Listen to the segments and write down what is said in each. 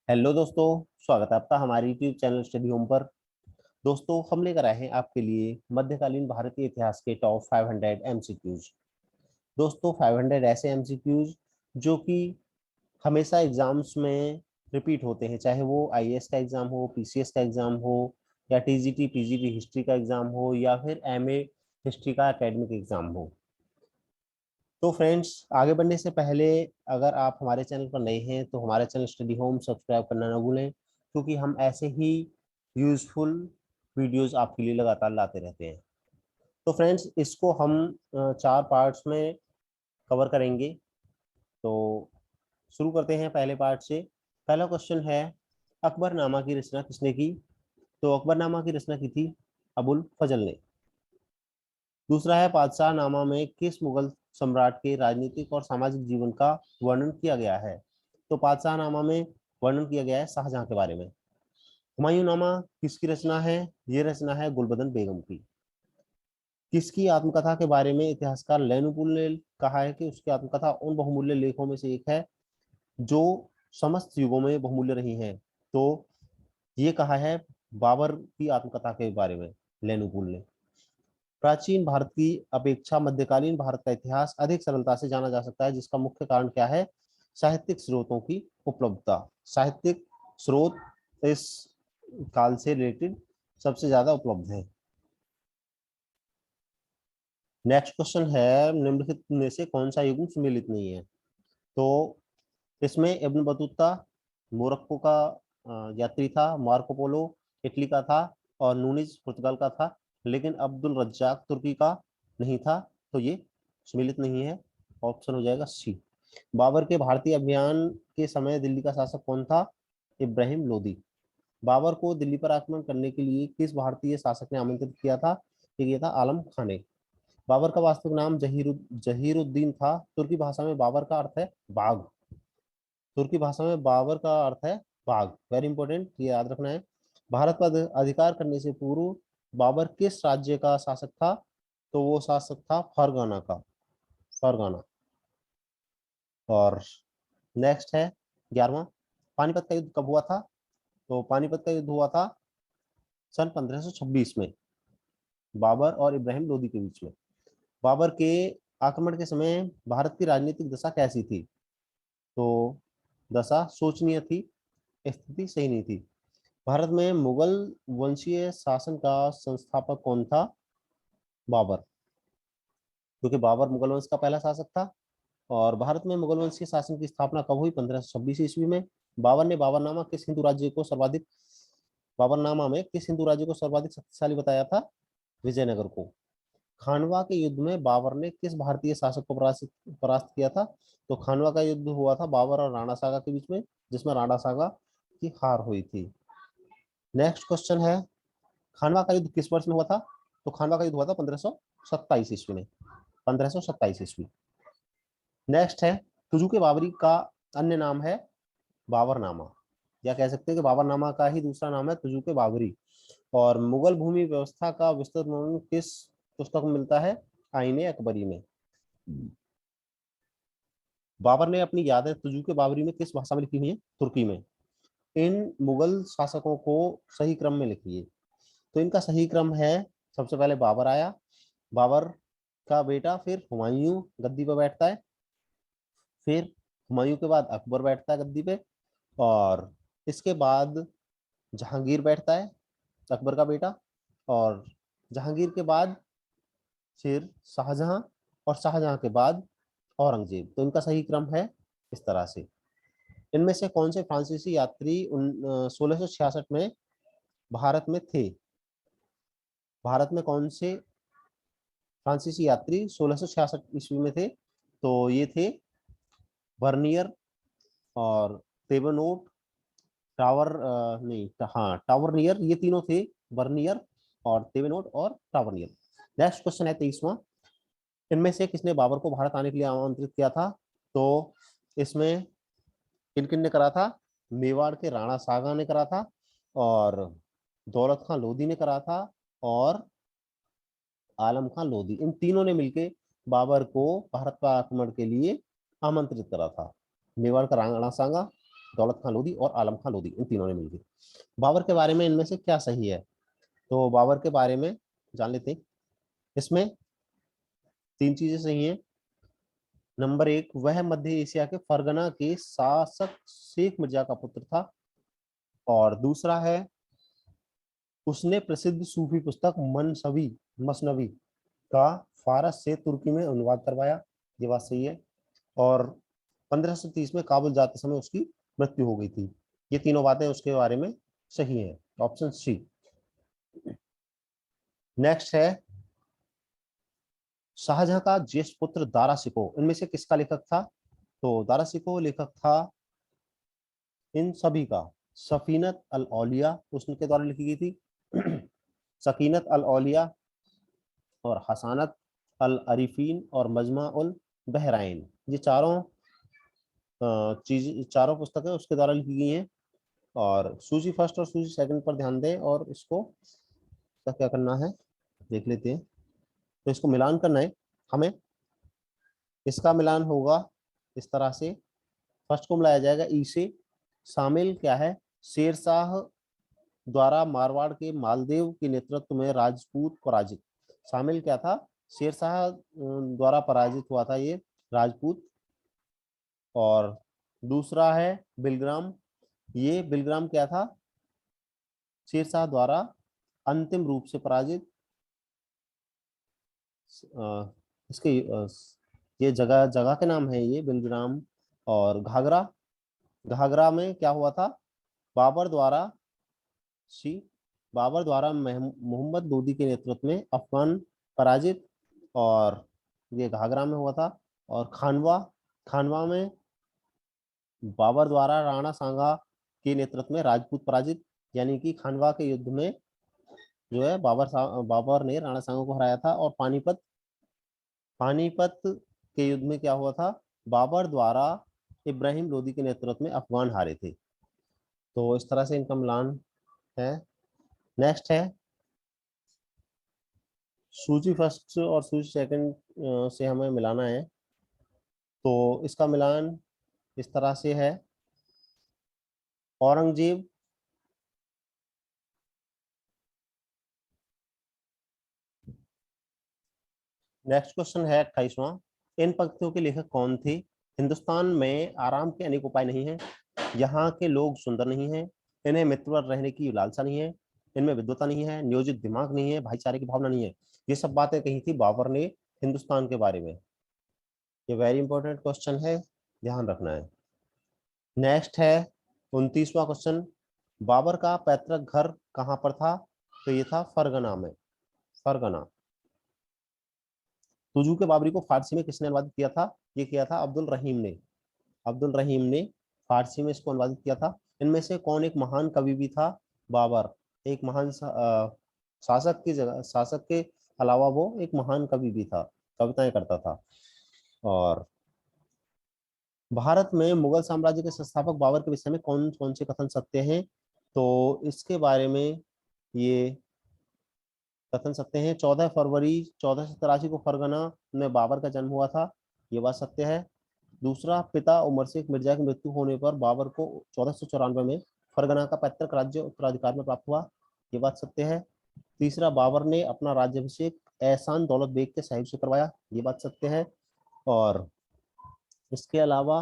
Hello दोस्तों, स्वागत है आपका हमारे यूट्यूब चैनल स्टडी होम पर। दोस्तों, हम लेकर आए हैं आपके लिए मध्यकालीन भारतीय इतिहास के टॉप 500 एमसीक्यूज। दोस्तों, 500 ऐसे एमसीक्यूज जो कि हमेशा एग्जाम्स में रिपीट होते हैं, चाहे वो आईएएस का एग्जाम हो, पीसीएस का एग्जाम हो, या टीजीटी पीजीटी हिस्ट्री का एग्जाम हो, या फिर एमए हिस्ट्री का एकेडमिक एग्जाम हो। तो फ्रेंड्स, आगे बढ़ने से पहले अगर आप हमारे चैनल पर नए हैं तो हमारे चैनल स्टडी होम सब्सक्राइब करना ना भूलें, क्योंकि हम ऐसे ही यूजफुल वीडियोस आपके लिए लगातार लाते रहते हैं। तो फ्रेंड्स, इसको हम 4 पार्ट्स में कवर करेंगे। तो शुरू करते हैं पहले पार्ट से। पहला क्वेश्चन है, अकबरनामा की रचना किसने की? तो अकबरनामा की रचना की थी अबुल फजल ने। दूसरा है, पादशाह नामा में किस मुगल सम्राट के राजनीतिक और सामाजिक जीवन का वर्णन किया गया है? तो पादशाह नामा में वर्णन किया गया है शाहजहां के बारे में। हुमायूं नामा किसकी रचना है? ये रचना है गुलबदन बेगम की। किसकी आत्मकथा के बारे में इतिहासकार लेनुपुल ने कहा है कि उसकी आत्मकथा उन बहुमूल्य लेखों में से एक है जो समस्त युगों में बहुमूल्य रही हैं? तो ये कहा है बाबर की आत्मकथा के बारे में लेनुपुल ने। प्राचीन भारत की अपेक्षा मध्यकालीन भारत का इतिहास अधिक सरलता से जाना जा सकता है, जिसका मुख्य कारण क्या है? साहित्यिक स्रोतों की उपलब्धता। साहित्यिक स्रोत इस काल से रिलेटेड सबसे ज्यादा उपलब्ध है। नेक्स्ट क्वेश्चन है, निम्नलिखित में से कौन सा युग्म सम्मिलित नहीं है? तो इसमें इब्न बतूता मोरक्को का यात्री था, मार्को पोलो इटली का था, और नूनिज पुर्तगाल का था, लेकिन अब्दुल रज्जाक तुर्की का नहीं था। तो ये सम्मिलित नहीं है। ऑप्शन हो जाएगा सी। बाबर के भारतीय अभियान के समय दिल्ली का शासक कौन था? इब्राहिम लोदी। बाबर को दिल्ली पर आक्रमण करने के लिए किस भारतीय शासक ने आमंत्रित किया था? ये किया था आलम खान ने। बाबर का वास्तविक नाम जहीरुद्दीन था। तुर्की भाषा में बाबर का अर्थ है बाघ। तुर्की भाषा में बाबर का अर्थ है बाघ। वेरी इंपॉर्टेंट, ये याद रखना है। भारत पर अधिकार करने से पूर्व बाबर किस राज्य का शासक था? तो वो शासक था फरगाना का। फरगाना। और नेक्स्ट है 11वां, पानीपत का युद्ध कब हुआ था? तो पानीपत का युद्ध हुआ था सन 1526 में, बाबर और इब्राहिम लोदी के बीच में। बाबर के आक्रमण के समय भारत की राजनीतिक दशा कैसी थी? तो दशा शोचनीय थी, स्थिति सही नहीं थी। भारत में मुगल वंशीय शासन का संस्थापक कौन था? बाबर। क्योंकि बाबर मुगल वंश का पहला शासक था। और भारत में मुगल वंशीय शासन की स्थापना कब हुई? 1526 ईस्वी में। बाबर ने बाबरनामा किस हिंदू राज्य को सर्वाधिक बाबरनामा में किस हिंदू राज्य को सर्वाधिक शक्तिशाली बताया था? विजयनगर को। खानवा के युद्ध में बाबर ने किस भारतीय शासक को परास्त किया था? तो खानवा का युद्ध हुआ था बाबर और राणा सागा के बीच में, जिसमें राणा सागा की हार हुई थी। नेक्स्ट क्वेश्चन है, खानवा का युद्ध किस वर्ष में हुआ था? तो खानवा का युद्ध हुआ था 1527 ईस्वी में। 1527 ईस्वी। नेक्स्ट है, तुजु के बाबरी का अन्य नाम है बाबरनामा, या कह सकते हैं कि बाबरनामा का ही दूसरा नाम है तुजु के बाबरी। और मुगल भूमि व्यवस्था का विस्तृत वर्णन किस पुस्तक में मिलता है? आईने अकबरी में। बाबर ने अपनी यादें तुजु के बाबरी में किस भाषा में लिखी हुई है? तुर्की में। इन मुगल शासकों को सही क्रम में लिखिए। तो इनका सही क्रम है, सबसे पहले बाबर आया, बाबर का बेटा, फिर हुमायूं गद्दी पर बैठता है, फिर हुमायूं के बाद अकबर बैठता है गद्दी पे, और इसके बाद जहांगीर बैठता है, अकबर का बेटा, और जहांगीर के बाद फिर शाहजहां, और शाहजहां के बाद औरंगजेब। तो इनका सही क्रम है इस तरह से। इनमें से कौन से फ्रांसीसी यात्री 1666 में भारत में थे? भारत में कौन से फ्रांसीसी यात्री 1666 ईस्वी में थे? तो ये थे बर्नियर और तेबनोट, टावर नहीं, हाँ, टावरनियर, ये तीनों थे। बर्नियर और तेबनोट और टावरनियर। नेक्स्ट क्वेश्चन है 23वां, इनमें से किसने बाबर को भारत आने के लिए आमंत्रित किया था? तो इसमें किन किन ने करा था? मेवाड़ के राणा सागा ने करा था, और दौलत खां लोधी ने करा था, और आलम खां लोधी। इन तीनों ने मिलकर बाबर को भारत पर आक्रमण के लिए आमंत्रित करा था। मेवाड़ का राणा सागा, दौलत खां लोधी और आलम खां लोधी, इन तीनों ने मिलकर। बाबर के बारे में इनमें से क्या सही है? तो बाबर के बारे में जान लेते हैं। इसमें तीन चीजें सही हैं। नंबर एक, वह मध्य एशिया के फरगना के शासक शेख मिर्जा का पुत्र था। और दूसरा है, उसने प्रसिद्ध सूफी पुस्तक मनसवी मसनवी का फारस से तुर्की में अनुवाद करवाया। ये बात सही है। और 1530 में काबुल जाते समय उसकी मृत्यु हो गई थी। ये तीनों बातें उसके बारे में सही हैं। Option C. नेक्स्ट है, शाहजहां का ज्येष्ठ पुत्र दारा शिकोह इनमें से किसका लेखक था? तो दारा शिकोह लेखक था इन सभी का। सफीनत अल औलिया उसके द्वारा लिखी गई थी। सकीनत अल औलिया और हसानत अल अरिफीन और मजमा उल बहराइन, ये चारों चीज, चारों पुस्तकें उसके द्वारा लिखी गई हैं। और सूची फर्स्ट और सूची सेकंड पर ध्यान दें और इसको क्या करना है देख लेते हैं। तो इसको मिलान करना है हमें। इसका मिलान होगा इस तरह से। फर्स्ट को मिलाया जाएगा ई से। शामिल क्या है? शेरशाह द्वारा मारवाड़ के मालदेव के नेतृत्व में राजपूत पराजित। शामिल क्या था? शेरशाह द्वारा पराजित हुआ था ये राजपूत। और दूसरा है बिलग्राम। ये बिलग्राम क्या था? शेरशाह द्वारा अंतिम रूप से पराजित। इसके ये जगह जगह के नाम है ये बिलग्राम और घाघरा। घाघरा में क्या हुआ था? बाबर द्वारा सी बाबर द्वारा मोहम्मद लोदी के नेतृत्व में अफगान पराजित। और ये घाघरा में हुआ था। और खानवा, खानवा में बाबर द्वारा राणा सांगा के नेतृत्व में राजपूत पराजित। यानी कि खानवा के युद्ध में जो है बाबर ने राणा सांगा को हराया था। और पानीपत, पानीपत के युद्ध में क्या हुआ था? बाबर द्वारा इब्राहिम लोदी के नेतृत्व में अफगान हारे थे। तो इस तरह से इनका मिलान है। नेक्स्ट है, सूची फर्स्ट और सूची सेकंड से हमें मिलाना है। तो इसका मिलान इस तरह से है। औरंगजेब, नेक्स्ट क्वेश्चन है 28वां। इन पंक्तियों के लेखक कौन थे? हिंदुस्तान में आराम के अनेक उपाय नहीं है। यहाँ के लोग सुंदर नहीं है। इन्हें मित्रवत रहने की लालसा नहीं है। इनमें विद्वता नहीं है। नियोजित दिमाग नहीं है। भाईचारे की भावना नहीं है। ये सब बातें कही थी बाबर ने हिंदुस्तान के बारे में। ये वेरी इंपॉर्टेंट क्वेश्चन है, ध्यान रखना है। नेक्स्ट है 29वां क्वेश्चन। बाबर का पैतृक घर कहाँ पर था? तो ये था फरगना में। फरगना। तुजू के बाबरी को फारसी में किसने अनुवादित किया था? ये किया था अब्दुल रहीम ने। अब्दुल रहीम ने फारसी में इसको अनुवादित किया था। इनमें से कौन एक महान कवि भी था? बाबर एक महान शासक की जगह, शासक के अलावा वो एक महान कवि भी था, कविताएं करता था। और भारत में मुगल साम्राज्य के संस्थापक बाबर के विषय में कौन कौन से कथन सत्य हैं? तो इसके बारे में ये कथन सत्य हैं। 14 फरवरी 1483 को फरगना में बाबर का जन्म हुआ था, ये बात सत्य है। दूसरा, पिता उमर शेख मिर्जा की मृत्यु होने पर बाबर को 1494 में फरगना का पैतृक राज्य उत्तराधिकार में प्राप्त हुआ, ये बात सत्य है। तीसरा, बाबर ने अपना राज्याभिषेक एहसान दौलत बेग के साहिब से करवाया, ये बात सत्य है। और इसके अलावा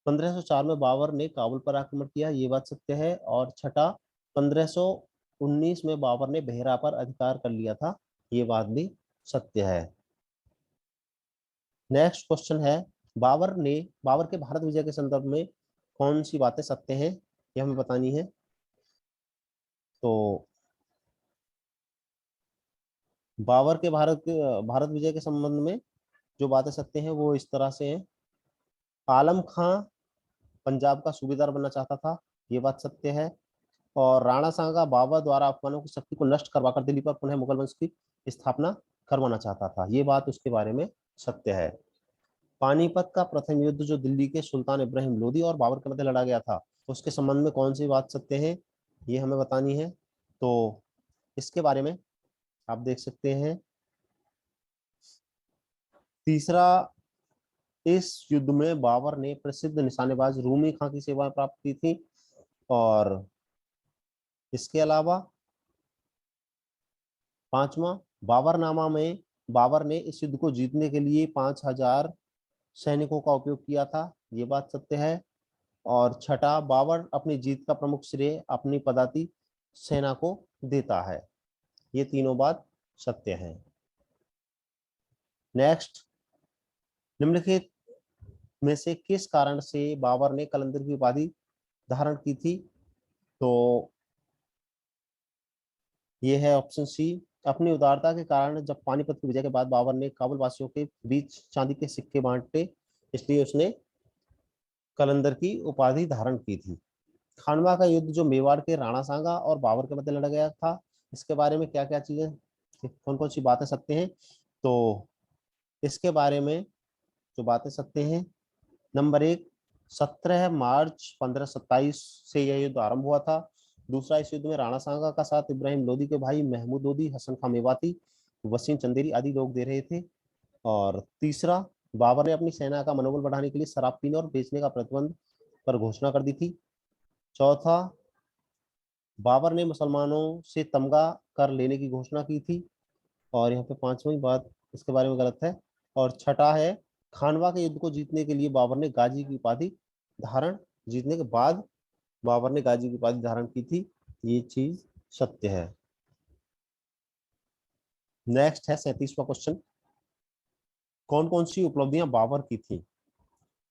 1504 में बाबर ने काबुल पर आक्रमण किया, ये बात सत्य है। और छठा, 1519 में बाबर ने बेहरा पर अधिकार कर लिया था, ये बात भी सत्य है। नेक्स्ट क्वेश्चन है, बाबर के भारत विजय के संदर्भ में कौन सी बातें सत्य हैं, ये हमें बतानी है। तो बाबर के भारत विजय के संबंध में जो बातें सत्य हैं वो इस तरह से हैं। आलम खां पंजाब का सूबेदार बनना चाहता था, ये बात सत्य है। और राणा सांगा बाबर द्वारा अफगानों की शक्ति को नष्ट करवाकर दिल्ली पर पुनः मुगल वंश की स्थापना करवाना चाहता था, ये बात उसके बारे में सत्य है। पानीपत का प्रथम युद्ध जो दिल्ली के सुल्तान इब्राहिम लोदी और बाबर के मध्य लड़ा गया था, उसके संबंध में कौन सी बात सत्य है, ये हमें बतानी है। तो इसके बारे में आप देख सकते हैं। तीसरा, इस युद्ध में बाबर ने प्रसिद्ध निशानेबाज रूमी खां की सेवाएं प्राप्त की थी। और इसके अलावा पांचवा, बाबरनामा में बाबर ने इस युद्ध को जीतने के लिए 5000 सैनिकों का उपयोग किया था, ये बात सत्य है। और छठा, बाबर अपनी जीत का प्रमुख श्रेय अपनी पदाती सेना को देता है, ये तीनों बात सत्य है। नेक्स्ट, निम्नलिखित में से किस कारण से बाबर ने कलंदर की उपाधि धारण की थी? तो ये है ऑप्शन सी, अपनी उदारता के कारण। जब पानीपत की विजय के बाद बाबर ने काबुल वासियों के बीच चांदी के सिक्के बांटे, इसलिए उसने कलंदर की उपाधि धारण की थी। खानवा का युद्ध जो मेवाड़ के राणा सांगा और बाबर के मध्य लड़ा गया था, इसके बारे में क्या क्या चीजें, कौन कौन सी बातें सत्य हैं? तो इसके बारे में जो बातें सत्य हैं, नंबर 1, 17 मार्च 1527 से यह युद्ध आरंभ हुआ था। दूसरा, इस युद्ध में राणा सांगा का साथ इब्राहिम लोदी के भाई महमूद लोदी, हसन खां मेवाती, वसीम चंदेरी आदि लोग दे रहे थे। और तीसरा, बाबर ने अपनी सेना का मनोबल बढ़ाने के लिए शराब पीने और बेचने का प्रतिबंध पर घोषणा कर दी थी। चौथा, बाबर ने मुसलमानों से तमगा कर लेने की घोषणा की थी। और यहाँ पे पांचवी बात इसके बारे में गलत है। और छठा है, खानवा के युद्ध को जीतने के लिए बाबर ने गाजी की उपाधि धारण जीतने के बाद बाबर ने गाजी की उपाधि धारण की थी, ये चीज सत्य है। नेक्स्ट है 37वां क्वेश्चन, कौन कौन सी उपलब्धियां बाबर की थी?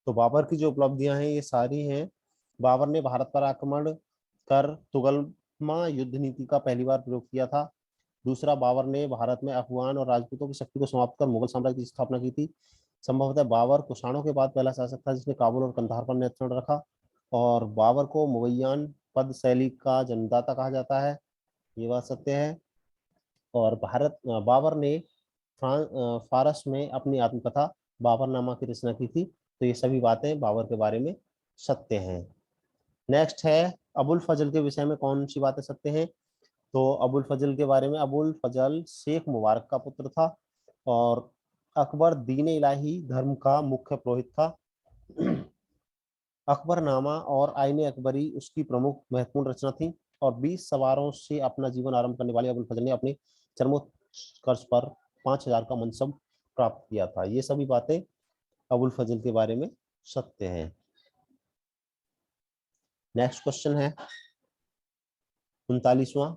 तो बाबर की जो उपलब्धियां हैं ये सारी हैं। बाबर ने भारत पर आक्रमण कर तुगलमा युद्ध नीति का पहली बार प्रयोग किया था। दूसरा, बाबर ने भारत में अफगान और राजपूतों की शक्ति को समाप्त कर मुगल साम्राज्य की स्थापना की थी। संभवतः बाबर कुषाणों के बाद पहला शासक था जिसने काबुल और कंधार पर नियंत्रण रखा। और बाबर को मुगैयान पद शैली का जन्मदाता कहा जाता है, ये बात सत्य है। और बाबर ने फारस में अपनी आत्मकथा बाबरनामा की रचना की थी। तो ये सभी बातें बाबर के बारे में सत्य हैं। नेक्स्ट है, अबुल फजल के विषय में कौन सी बातें सत्य हैं? तो अबुल फजल के बारे में, अबुल फजल शेख मुबारक का पुत्र था और अकबर दीन इलाही धर्म का मुख्य पुरोहित था। अकबरनामा और आईने अकबरी उसकी प्रमुख महत्वपूर्ण रचना थी। और 20 सवारों से अपना जीवन आरंभ करने वाले अबुल फजल ने अपने चरमोत्कर्ष पर 5000 का मनसब प्राप्त किया था। ये सभी बातें अबुल फजल के बारे में सत्य हैं। नेक्स्ट क्वेश्चन है 39वां,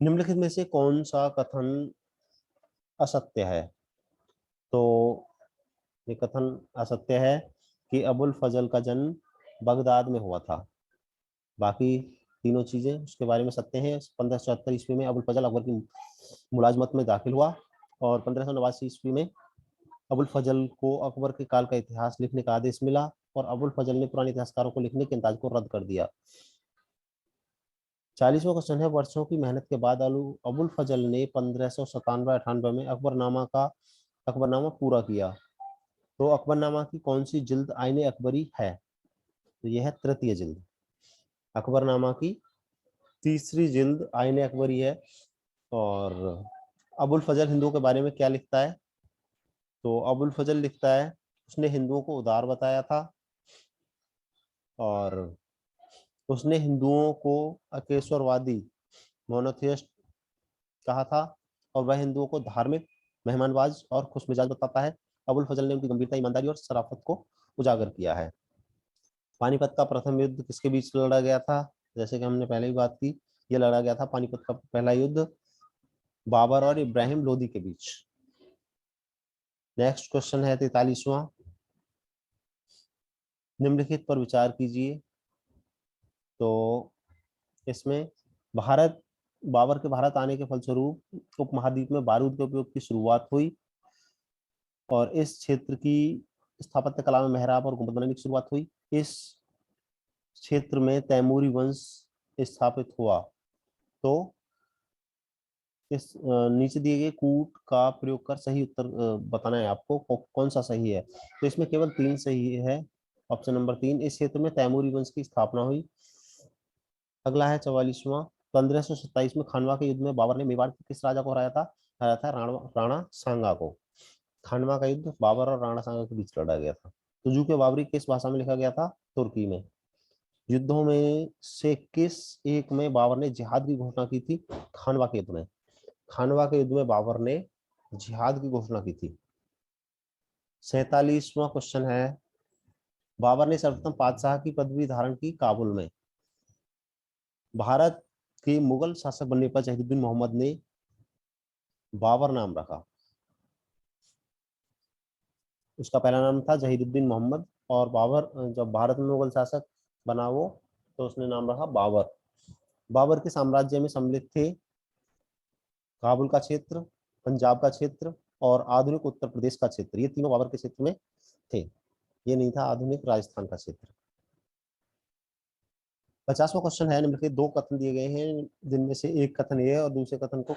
निम्नलिखित में से कौन सा कथन असत्य है? तो ये कथन असत्य है कि अबुल फजल का जन्म बगदाद में हुआ था। बाकी तीनों चीजें उसके बारे में सत्य हैं। 1574 ईस्वी में अबुल फजल अकबर की मुलाजमत में दाखिल हुआ और 1589 ईस्वी में अबुल फजल को अकबर के काल का इतिहास लिखने का आदेश मिला और अबुल फजल ने पुराने इतिहासकारों को लिखने के अंदाज को रद्द कर दिया। 40वां क्वेश्चन है, वर्षों की मेहनत के बाद अबुल फजल ने 1597-98 में अकबरनामा पूरा किया। तो अकबरनामा की कौन सी जिल्द आईने अकबरी है? तो यह है तृतीय जिल्द। अकबरनामा की तीसरी जिल्द आईने अकबरी है। और अबुल फजल हिंदुओं के बारे में क्या लिखता है? तो अबुल फजल लिखता है, उसने हिंदुओं को उदार बताया था और उसने हिंदुओं को अकेश्वरवादी मोनोथियस्ट कहा था और वह हिंदुओं को धार्मिक, मेहमानबाज और खुशमिजाज बताता है। अबुल फजल ने उनकी गंभीरता, ईमानदारी और शराफत को उजागर किया है। पानीपत का प्रथम युद्ध किसके बीच लड़ा गया था? जैसे कि हमने पहले ही बात की, यह लड़ा गया था पानीपत का पहला युद्ध बाबर और इब्राहिम लोदी के बीच। नेक्स्ट क्वेश्चन है 43वां, निम्नलिखित पर विचार कीजिए। तो इसमें भारत बाबर के भारत आने के फलस्वरूप उपमहाद्वीप में बारूद के उपयोग की शुरुआत हुई और इस क्षेत्र की स्थापत्य कला में मेहराब और गुंबद बनाने की शुरुआत हुई। इस क्षेत्र में तैमूरी वंश स्थापित हुआ। तो इस नीचे दिए गए कूट का प्रयोग कर सही उत्तर बताना है आपको, कौन सा सही है। तो इसमें केवल 3 सही है। ऑप्शन नंबर 3, इस क्षेत्र में तैमूरी वंश की स्थापना हुई। अगला है 44वां, 1527 में खानवा के युद्ध में बाबर ने मेवाड़ के किस राजा को हराया था? हराया था राणा सांगा को। खानवा का युद्ध बाबर और राणा सांगा के बीच लड़ा गया था। तुजुक बाबरी किस भाषा में लिखा गया था? तुर्की में। युद्धों में से किस एक में बाबर ने जिहाद की घोषणा की थी? खानवा के युद्ध में। खानवा के युद्ध में बाबर ने जिहाद की घोषणा की थी। 47वां क्वेश्चन है, बाबर ने सर्वप्रथम पातशाह की पदवी धारण की काबुल में। भारत के मुगल शासक बनने पर जहीरुद्दीन मोहम्मद ने बाबर नाम रखा। उसका पहला नाम था जहीरुद्दीन मोहम्मद, और बाबर जब भारत में मुगल शासक बना वो, तो उसने नाम रखा बाबर। बाबर के साम्राज्य में सम्मिलित थे काबुल का क्षेत्र, पंजाब का क्षेत्र और आधुनिक उत्तर प्रदेश का क्षेत्र। ये तीनों बाबर के क्षेत्र में थे। ये नहीं था आधुनिक राजस्थान का क्षेत्र। 50वां क्वेश्चन है, निम्नलिखित दो कथन दिए गए हैं जिनमें से एक कथन ये है और दूसरे कथन को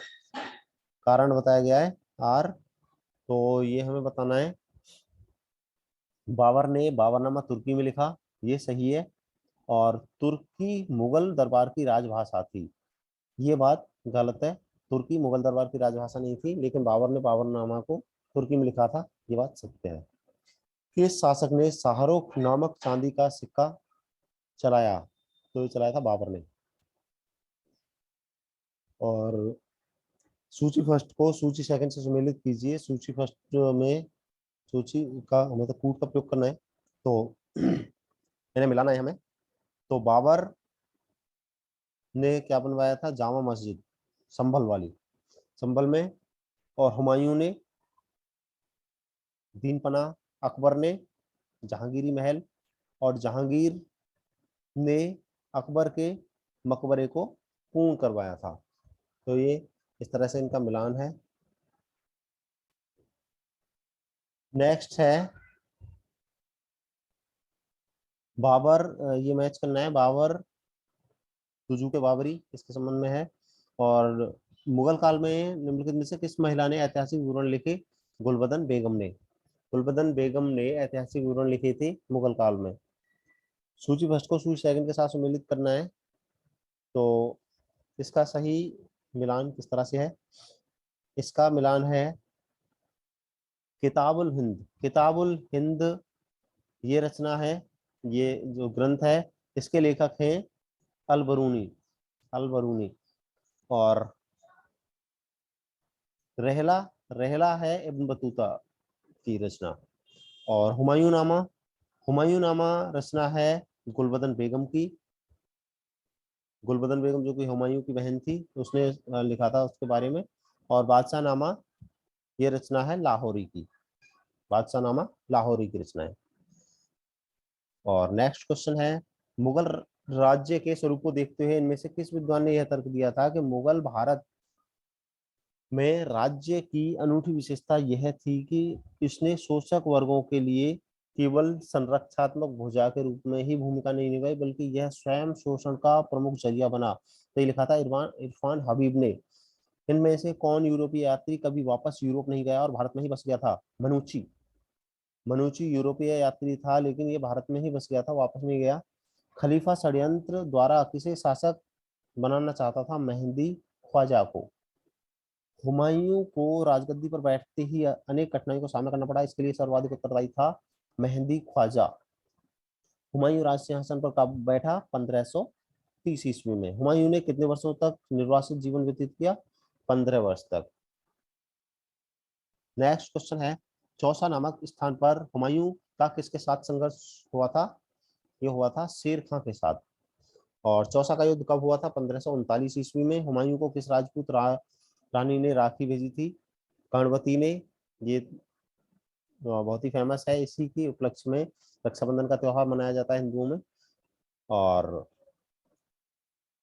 कारण बताया गया है आर। तो ये हमें बताना है। बाबर ने बाबरनामा तुर्की में लिखा, ये सही है। और तुर्की मुगल दरबार की राजभाषा थी, ये बात गलत है। तुर्की मुगल दरबार की राजभाषा नहीं थी, लेकिन बाबर ने बाबरनामा को तुर्की में लिखा था, ये बात सत्य है। किस शासक ने शाहरुख नामक चांदी का सिक्का चलाया? तो ये चलाया था बाबर ने। और सूची फर्स्ट को सूची सेकंड से सुमेलित कीजिए। सूची फर्स्ट में सूची का मतलब कूट का प्रयोग करना है, तो इन्हें मिलाना है हमें। तो बाबर ने क्या बनवाया था? जामा मस्जिद, संभल वाली, संभल में। और हुमायूं ने दीन पनाह, अकबर ने जहांगीरी महल, और जहांगीर ने अकबर के मकबरे को पूर्ण करवाया था। तो ये इस तरह से इनका मिलान है। नेक्स्ट है बाबर, ये मैच करना है बाबर तुजू के बाबरी इसके संबंध में है। और मुगल काल में निम्नलिखित में से किस महिला ने ऐतिहासिक विवरण लिखे? गुलबदन बेगम ने। गुलबदन बेगम ने ऐतिहासिक विवरण लिखे थे मुगल काल में। सूची फर्स्ट को सूची सेकंड के साथ सम्मिलित करना है। तो इसका सही मिलान किस तरह से है? इसका मिलान है किताबुल हिंद। किताबुल हिंद ये रचना है, ये जो ग्रंथ है, इसके लेखक हैं अल बरूनी। अल बरूनी। और रहला, रहला है इब्न बतूता की रचना। और हुमायूं नामा, हुमायूं नामा रचना है गुलबदन बेगम की। गुलबदन बेगम जो कि हुमायूं की बहन थी, उसने लिखा था उसके बारे में। और बादशाह नामा ये रचना है लाहौरी की। बादशाह नामा लाहौरी की रचना है। और नेक्स्ट क्वेश्चन है, मुगल राज्य के स्वरूप को देखते हुए इनमें से किस विद्वान ने यह तर्क दिया था कि मुगल भारत में राज्य की अनूठी विशेषता यह थी कि इसने शोषक वर्गों के लिए केवल संरक्षात्मक भुजा के रूप में ही भूमिका नहीं निभाई, बल्कि यह स्वयं शोषण का प्रमुख जरिया बना। तो ये लिखा था इरफान इरफान हबीब ने। इनमें से कौन यूरोपीय यात्री कभी वापस यूरोप नहीं गया और भारत में ही बस गया था? मनुची। मनुची यूरोपीय यात्री था, लेकिन ये भारत में ही बस गया था, वापस नहीं गया। खलीफा षड्यंत्र द्वारा किसे शासक बनाना चाहता था? मेहंदी ख्वाजा को। हुमायूं को राजगद्दी पर बैठते ही अनेक कठिनाइयों का सामना करना पड़ा, इसके लिए सर्वाधिक उत्तरदायी था मेहंदी ख्वाजा। हुमायूं राज सिंहासन पर कब बैठा? 1530 ईस्वी में। हुमायूं ने कितने वर्षों तक निर्वासित जीवन व्यतीत किया? 15 वर्ष तक। नेक्स्ट क्वेश्चन है, चौसा नामक स्थान पर हुमायूं का किसके साथ संघर्ष हुआ था? ये हुआ था शेर खां के साथ। और चौसा का युद्ध कब हुआ था? 1539 ईस्वी में। हुमायूं को किस राजपूत रानी ने राखी भेजी थी? कर्णवती ने। ये बहुत ही फेमस है, इसी की उपलक्ष्य में रक्षाबंधन का त्योहार मनाया जाता है हिंदुओं में। और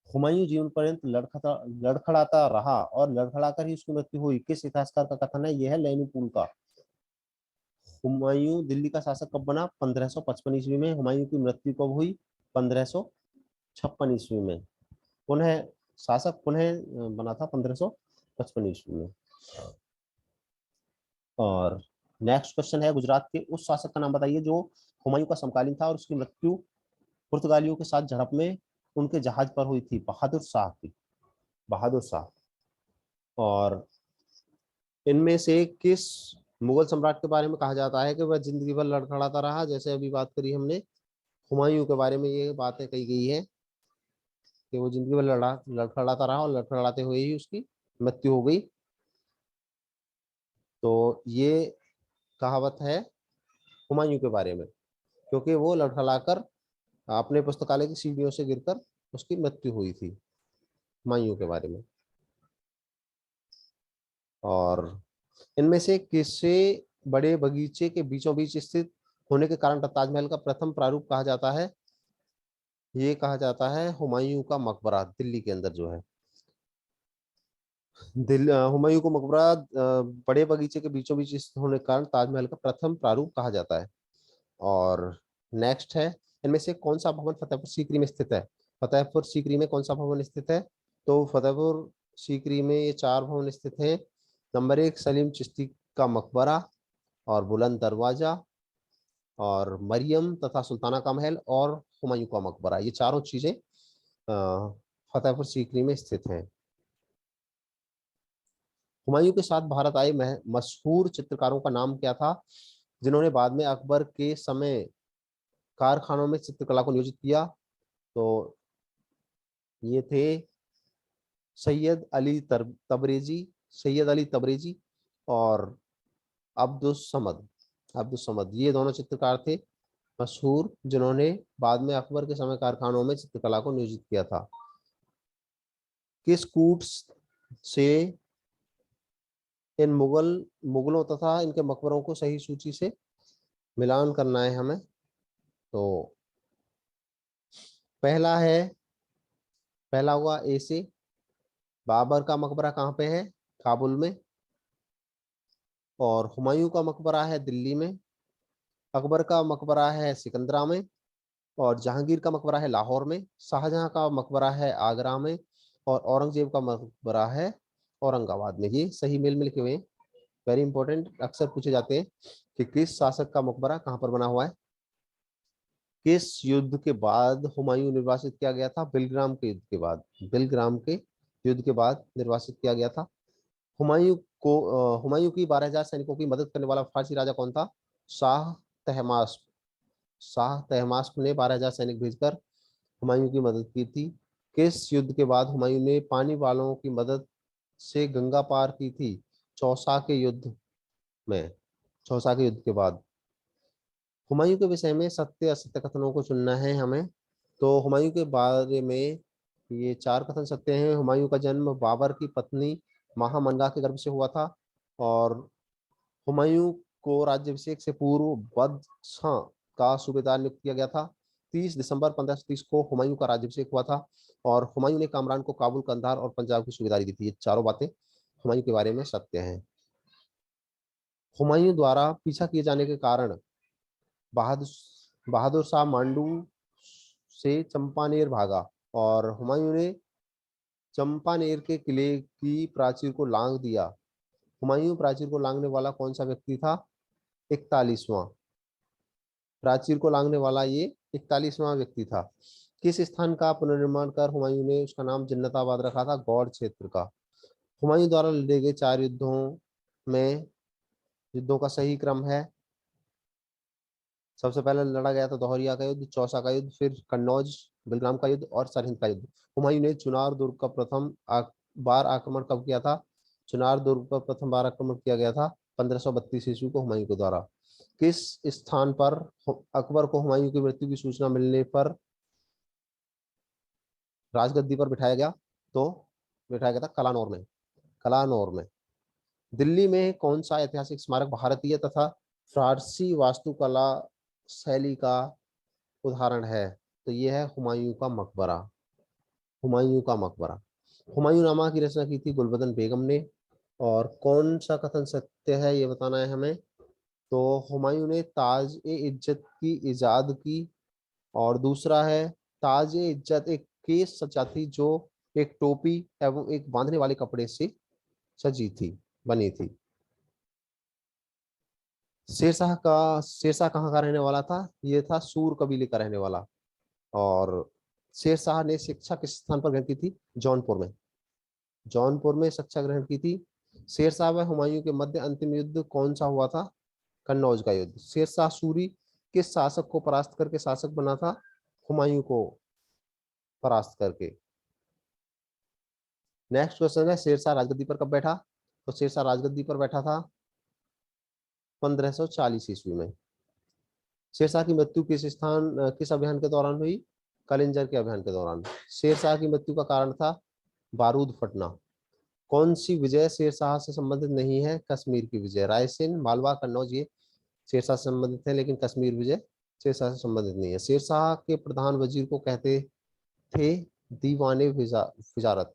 हुमायूं जीवन पर्यंत लड़खड़ाता रहा और लड़खड़ाकर ही उसकी मृत्यु हुई, किस इतिहासकार का कथन है? यह है लेनीपुल का। हुमायूं दिल्ली का शासक कब बना? 1555 ईस्वी में। हुमायूं की मृत्यु कब हुई? 1556 ईस्वी में। पुनः शासक पुनः बना था 1555 ईस्वी में। और नेक्स्ट क्वेश्चन है, गुजरात के उस शासक का नाम बताइए जो हुमायूं का समकालीन था और उसकी मृत्यु पुर्तगालियों के साथ झड़प में उनके जहाज पर हुई थी? बहादुर शाह की। बहादुर शाह। और इनमें से किस मुगल सम्राट के बारे में कहा जाता है कि वह जिंदगी भर लड़खड़ाता रहा, जैसे अभी बात करी हमने। हुमायूं के बारे में ये बातें कही गई है कि वो जिंदगी भर लड़खड़ाता रहा और लड़खड़ाते हुए ही उसकी मृत्यु हो गई। तो ये कहावत है हुमायूं के बारे में, क्योंकि वो लड़खड़ाकर अपने पुस्तकालय की सीढ़ियों से गिरकर उसकी मृत्यु हुई थी, हुमायूं के बारे में। और इनमें से किसे बड़े बगीचे के बीचों बीच स्थित होने के कारण ताजमहल का प्रथम प्रारूप कहा जाता है? ये कहा जाता है हुमायूं का मकबरा, दिल्ली के अंदर जो है। हुमायूं का मकबरा बड़े बगीचे के बीचों बीच स्थित होने के कारण ताजमहल का प्रथम प्रारूप कहा जाता है। और नेक्स्ट है, इनमें से कौन सा भवन फतेहपुर सीकरी में स्थित है? फतेहपुर सीकरी में कौन सा भवन स्थित है? तो फतेहपुर सीकरी में ये 4 भवन स्थित हैं। नंबर 1 सलीम चिश्ती का मकबरा, और बुलंद दरवाजा, और मरियम तथा सुल्ताना का महल, और हुमायूं का मकबरा। ये चारों चीजें फतेहपुर सीकरी में स्थित हैं। हुमायूं के साथ भारत आए मशहूर चित्रकारों का नाम क्या था, जिन्होंने बाद में अकबर के समय कारखानों में चित्रकला को नियोजित किया? तो ये थे सैयद अली तबरेजी, सैयद अली तबरेजी और अब्दुस समद। अब्दुस समद, ये दोनों चित्रकार थे मशहूर, जिन्होंने बाद में अकबर के समय कारखानों में चित्रकला को नियोजित किया था। किस कूट से इन मुगलों तथा इनके मकबरों को सही सूची से मिलान करना है हमें? तो पहला है, पहला हुआ ए से, बाबर का मकबरा कहाँ पे है? काबुल में। और हुमायूं का मकबरा है दिल्ली में। अकबर का मकबरा है सिकंदरा में। और जहांगीर का मकबरा है लाहौर में। शाहजहां का मकबरा है आगरा में। और औरंगजेब का मकबरा है औरंगाबाद में। ये सही मेल मिल के हुए, वेरी इंपॉर्टेंट, अक्सर पूछे जाते हैं कि किस शासक का मकबरा कहाँ पर बना हुआ है। किस युद्ध के बाद हुमायूं निर्वासित किया गया था? बिलग्राम के युद्ध के बाद। बिलग्राम के युद्ध के बाद निर्वासित किया गया था। हुमायूं की 12,000 सैनिकों की मदद करने वाला फारसी राजा कौन था? शाह तहमास्प। शाह तहमास्प ने 12,000 सैनिक भेजकर हुमायूं की मदद की थी। किस युद्ध के बाद हुमायूं ने पानी वालों की मदद से गंगा पार की थी? चौसा के युद्ध में। चौसा के युद्ध के बाद। हुमायूं के विषय में सत्य असत्य कथनों को चुनना है हमें। तो हुमायूं के बारे में ये 4 कथन सत्य हैं। हुमायूं का जन्म बाबर की पत्नी महामंगा के गर्भ से हुआ था। और हुमायूं को राज्याभिषेक से पूर्व बदख्शां का सूबेदार नियुक्त किया गया था। 30 दिसंबर 1530 को हुमायूं का राज्याभिषेक हुआ था। और हुमायूं ने कामरान को काबुल, कंधार और पंजाब की सूबेदारी दी थी। ये चारों बातें हुमायूं के बारे में सत्य हैं। हुमायूं द्वारा पीछा किए जाने के कारण बहादुर बहादुर शाह मांडू से चंपानेर भागा। और हुमायूं ने चंपानेर के किले की प्राचीर को लांग दिया। हुमायूं प्राचीर को लांगने वाला कौन सा व्यक्ति था? 41वां। प्राचीर को लांगने वाला ये 41वां व्यक्ति था। किस स्थान का पुनर्निर्माण कर हुमायूं ने उसका नाम जन्नताबाद रखा था? गौड़ क्षेत्र का। हुमायूं द्वारा लड़े गए 4 युद्धों में युद्धों का सही क्रम है। सबसे पहले लड़ा गया था दोहरिया का युद्ध, चौसा का युद्ध, फिर कन्नौज, बिलग्राम का युद्ध और सरहिंद का युद्ध। हुमायूं ने चुनार दुर्ग का बार आक्रमण कब किया था? चुनार दुर्ग पर प्रथम बार आक्रमण किया गया था 1532 ईस्वी को हुमायूं के द्वारा। किस स्थान पर अकबर को हुमायूं की मृत्यु की सूचना मिलने पर राजगद्दी पर बिठाया गया? तो बिठाया गया था कलानौर में। कलानौर में। दिल्ली में कौन सा ऐतिहासिक स्मारक भारतीय तथा फारसी वास्तुकला शैली का उदाहरण है? तो ये है हुमायूं का मकबरा। हुमायूं का मकबरा। हुमायूंनामा की रचना की थी गुलबदन बेगम ने। और कौन सा कथन सत्य है ये बताना है हमें। तो हुमायूं ने ताज ए इज्जत की इजाद की। और दूसरा है ताज ए इज्जत एक केस सजा थी जो एक टोपी एवं एक बांधने वाले कपड़े से सजी थी, बनी थी। शेरशाह कहाँ का रहने वाला था? ये था सूर कबीले का रहने वाला। और शेरशाह ने शिक्षा किस स्थान पर ग्रहण की थी? जौनपुर में। जौनपुर में शिक्षा ग्रहण की थी। शेरशाह व हुमायूं के मध्य अंतिम युद्ध कौन सा हुआ था? कन्नौज का युद्ध। शेरशाह सूरी किस शासक को परास्त करके शासक बना था? हुमायूं को परास्त करके। नेक्स्ट क्वेश्चन है, शेरशाह राजगद्दी पर कब बैठा? तो शेरशाह राजगद्दी पर बैठा था 1540 ईस्वी में। शेरशाह की मृत्यु किस अभियान के दौरान हुई? कलिंजर के अभियान के दौरान। शेरशाह की मृत्यु का कारण था बारूद फटना। कौन सी विजय शेरशाह से संबंधित नहीं है? कश्मीर की विजय। रायसेन, मालवा, कन्नौज ये शेरशाह से संबंधित है, लेकिन कश्मीर विजय शेरशाह से संबंधित नहीं है। शेरशाह के प्रधान वजीर को कहते थे दीवाने वजारत।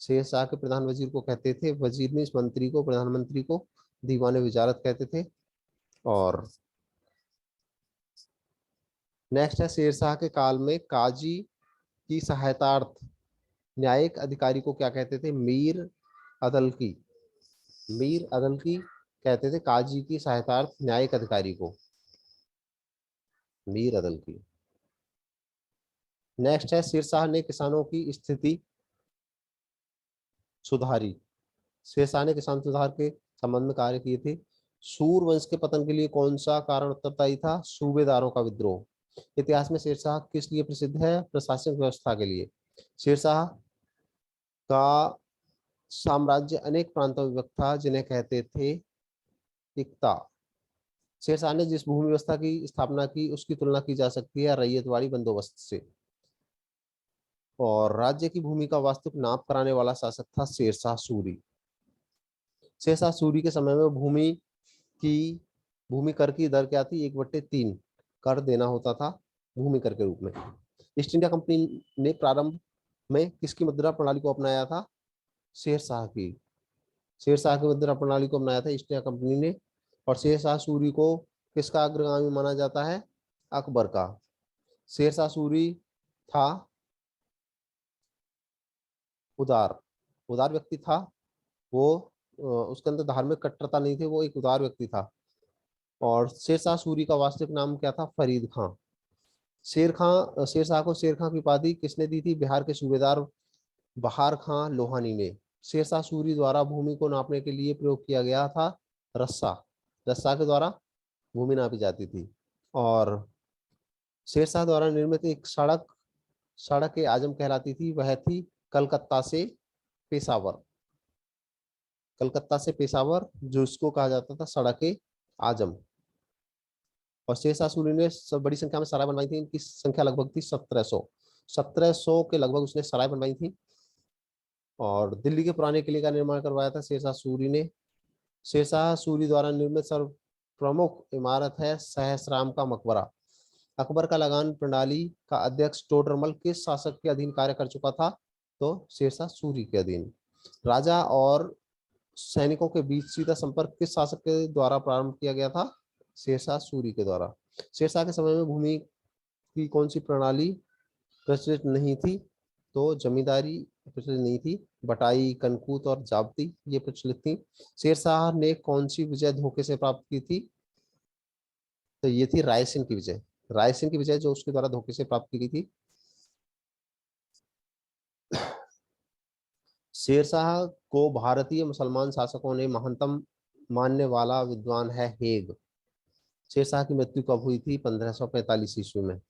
शेरशाह के प्रधान वजीर को कहते थे, वजीर में इस मंत्री को, प्रधानमंत्री को दीवाने वजारत कहते थे। और नेक्स्ट है, शेरशाह के काल में काजी की सहायतार्थ न्यायिक अधिकारी को क्या कहते थे? मीर अदल की। मीर अदल की कहते थे काजी की सहायतार्थ न्यायिक अधिकारी को, मीर अदल की। नेक्स्ट है, शेरशाह ने किसानों की स्थिति सुधारी। शेरशाह ने किसान सुधार के संबंध में कार्य किए थे। सूर वंश के पतन के लिए कौन सा कारण उत्तरदायी था? सूबेदारों का विद्रोह। इतिहास में शेरशाह किस लिए प्रसिद्ध है? प्रशासनिक व्यवस्था के लिए। शेरशाह का साम्राज्य अनेक प्रांतों में विभक्त था, जिन्हें कहते थे इक्ता। शेरशाह ने जिस भूमि व्यवस्था की स्थापना की उसकी तुलना की जा सकती है रैयतवाड़ी बंदोबस्त से। और राज्य की भूमि का वास्तविक नाप कराने वाला शासक था शेरशाह सूरी। शेरशाह सूरी के समय में की भूमि कर की दर क्या थी? 1/3 कर देना होता था भूमि कर के रूप में। ईस्ट इंडिया कंपनी ने प्रारंभ में किसकी मुद्रा प्रणाली को अपनाया था? शेरशाह की। शेरशाह की मुद्रा प्रणाली को अपनाया था ईस्ट इंडिया कंपनी ने। और शेरशाह सूरी को किसका अग्रगामी माना जाता है? अकबर का। शेरशाह सूरी था उदार, उदार व्यक्ति था वो। उसके अंदर धार्मिक कट्टरता नहीं थी, वो एक उदार व्यक्ति था। और शेरशाह सूरी का वास्तविक नाम क्या था? फरीद खां। शेरशाह को शेर खां की उपाधि किसने दी थी? बिहार के सूबेदार बहार खां लोहानी ने। शेरशाह सूरी द्वारा भूमि को नापने के लिए प्रयोग किया गया था रस्सा। रस्सा के द्वारा भूमि नापी जाती थी। और शेरशाह द्वारा निर्मित एक सड़क सड़क ए आजम कहलाती थी, वह थी कलकत्ता से पेशावर। कलकत्ता से पेशावर, जो इसको कहा जाता था सड़क ए आजम। और शेरशाह सूरी ने बड़ी संख्या में सराय बनवाई थी। इनकी संख्या लगभग थी 1700। 1700 के लगभग उसने सराय बनवाई थी। और दिल्ली के पुराने किले का निर्माण करवाया था शेरशाह सूरी ने। शेरशाह सूरी द्वारा निर्मित सर्व प्रमुख इमारत है सहस्राम का मकबरा। अकबर का लगान प्रणाली का अध्यक्ष टोडरमल किस शासक के अधीन कार्य कर चुका था? तो शेरशाह सूरी के अधीन। राजा और सैनिकों के बीच सीधा संपर्क किस शासक के द्वारा प्रारंभ किया गया था? शेरशाह सूरी के द्वारा। शेरशाह के समय में भूमि की कौन सी प्रणाली प्रचलित नहीं थी? तो जमींदारी प्रचलित नहीं थी, बटाई, कनकूत और जाब्ती ये प्रचलित थी। शेरशाह ने कौन सी विजय धोखे से प्राप्त की थी? तो ये थी रायसेन की विजय। रायसेन की विजय जो उसके द्वारा धोखे से प्राप्त की गई थी। शेरशाह को भारतीय मुसलमान शासकों ने महानतम मानने वाला विद्वान है हेग। शेरशाह की मृत्यु कब हुई थी? 1545 ईस्वी में।